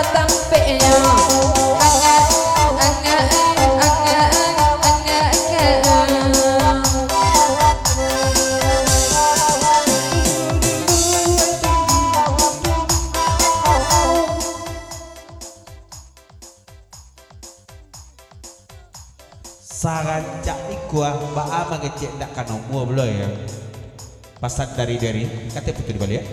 sarancak ikua baa mengecek ndak kanomu belum ya pasar dari kata putri balik ya.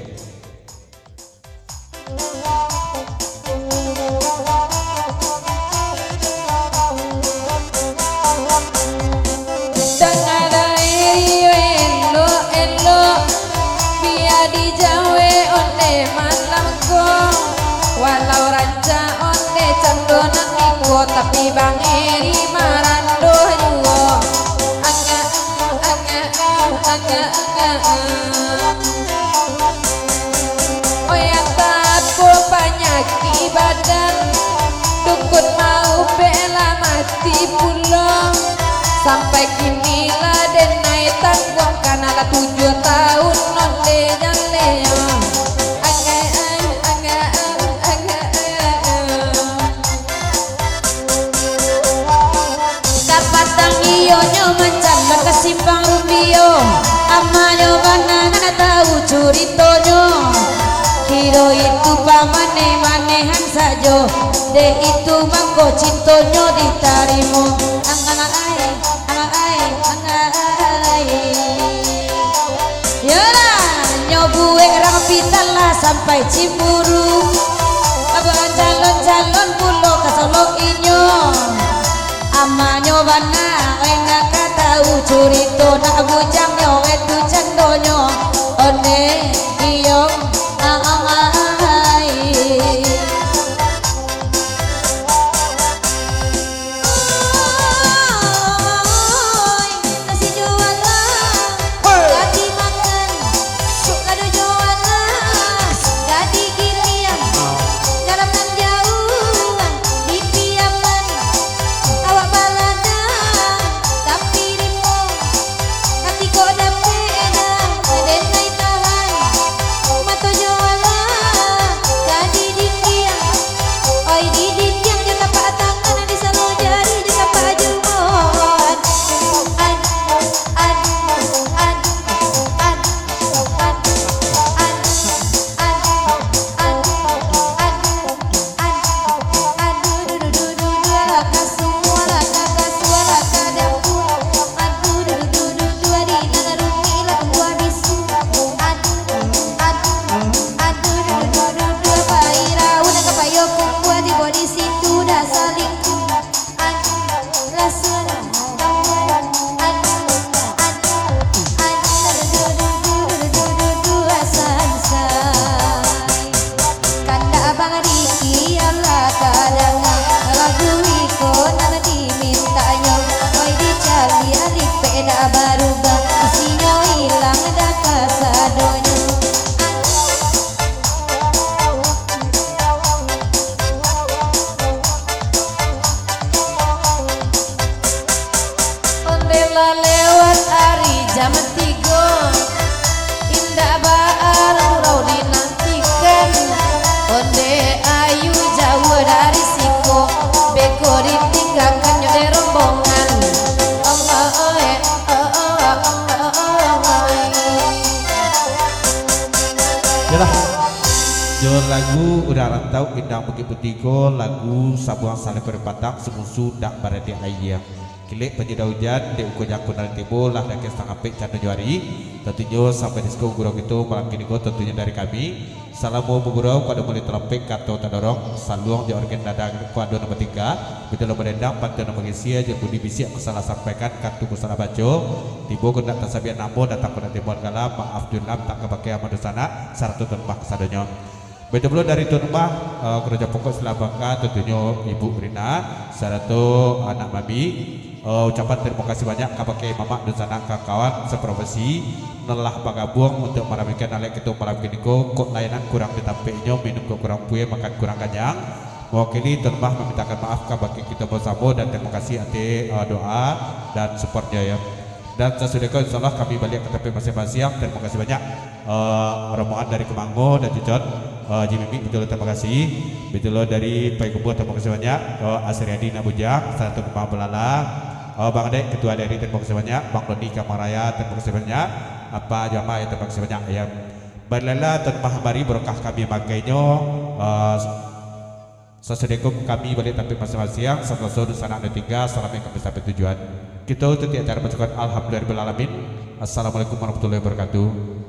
Walau raja onde candonan iko tapi bang eri marando juo anga oh ya tapo banyak badan dukut pulang sampai kini lah denai tak buang karena lah 7 tahun non leja kapatang iyo nyo mancan makasimpang rumbio amanyo banana tahu curitonyo kiro itu pamane-manehan sajo de itu mangko cintonyo ditarimo angai yara nyobue rang pitala sampai Ciburu abang calon-calon pulo kasolo inyo amanyo bana enak tahu curito nak bujang nyo itu cendonyo one iyo nasi jualan gadi makan kado jualan gadi gilian garam nan jauhan di piaman awak balada tapi rimo hati kok dapena denai tahan mato jualan gadi dikiang oi di dikiang je tapak tangan di salo jari je tapak jumohan barubah isinya hilang dah kasadonyo ondela lewat hari jam 3 indah baal urau dinantikan onde ayu jauh dari siko beko ditinggalkan nyode rombongan Yalah, jo lagu udah rantau indang bukit putiko lagu sabuang saling berpatang semusuh dak baradi ayam kilik penjeda hujan di uko jakun dari timur lah dan setengah pek canda juari tentunya sampai disko gurau itu malam kini go tentunya dari kami salamu gurau pada mulai terapek kata tadorong saluang di organ dadang kuado nomor 3 betul nomor dendang pantun nomor isia je budi bisi aku salah sampaikan kartu salah baco tibo kena tasabian nambo datang pada timur gala maaf dunam tak kepakai amadu sana saratu tanpa kesadonyo betul dari tunmah kerja pokok selabangka tentunya Ibu Rina saratu anak mami ucapan terima kasih banyak kepada mama dan sanak kawan seprofesi nelah bagabung untuk meramaikan alek itu malam kini kok layanan kurang ditampilnya minum kurang puye makan kurang kenyang mewakili termah memintakan maaf kepada kita bersama dan terima kasih atas doa dan supportnya ya dan sesudah itu insyaallah kami balik ke tempat masing-masing terima kasih banyak rombongan dari Kemanggo dan Jujot Jimimi betul terima kasih betul dari Pak Kubu terima kasih banyak Asriadi Nabujang satu Kemang Belala Bang Dek Ketua dari terima kasih banyak Bang Doni Kamaraya terima kasih banyak apa jamaah yang terima kasih banyak ya berlala tanpa mari berkah kami makainya sesudah kami balik tapi masing-masing satu sana ada 3 salam yang kami sampai tujuan kita untuk acara pasukan alhamdulillahirabbil alamin assalamualaikum warahmatullahi wabarakatuh.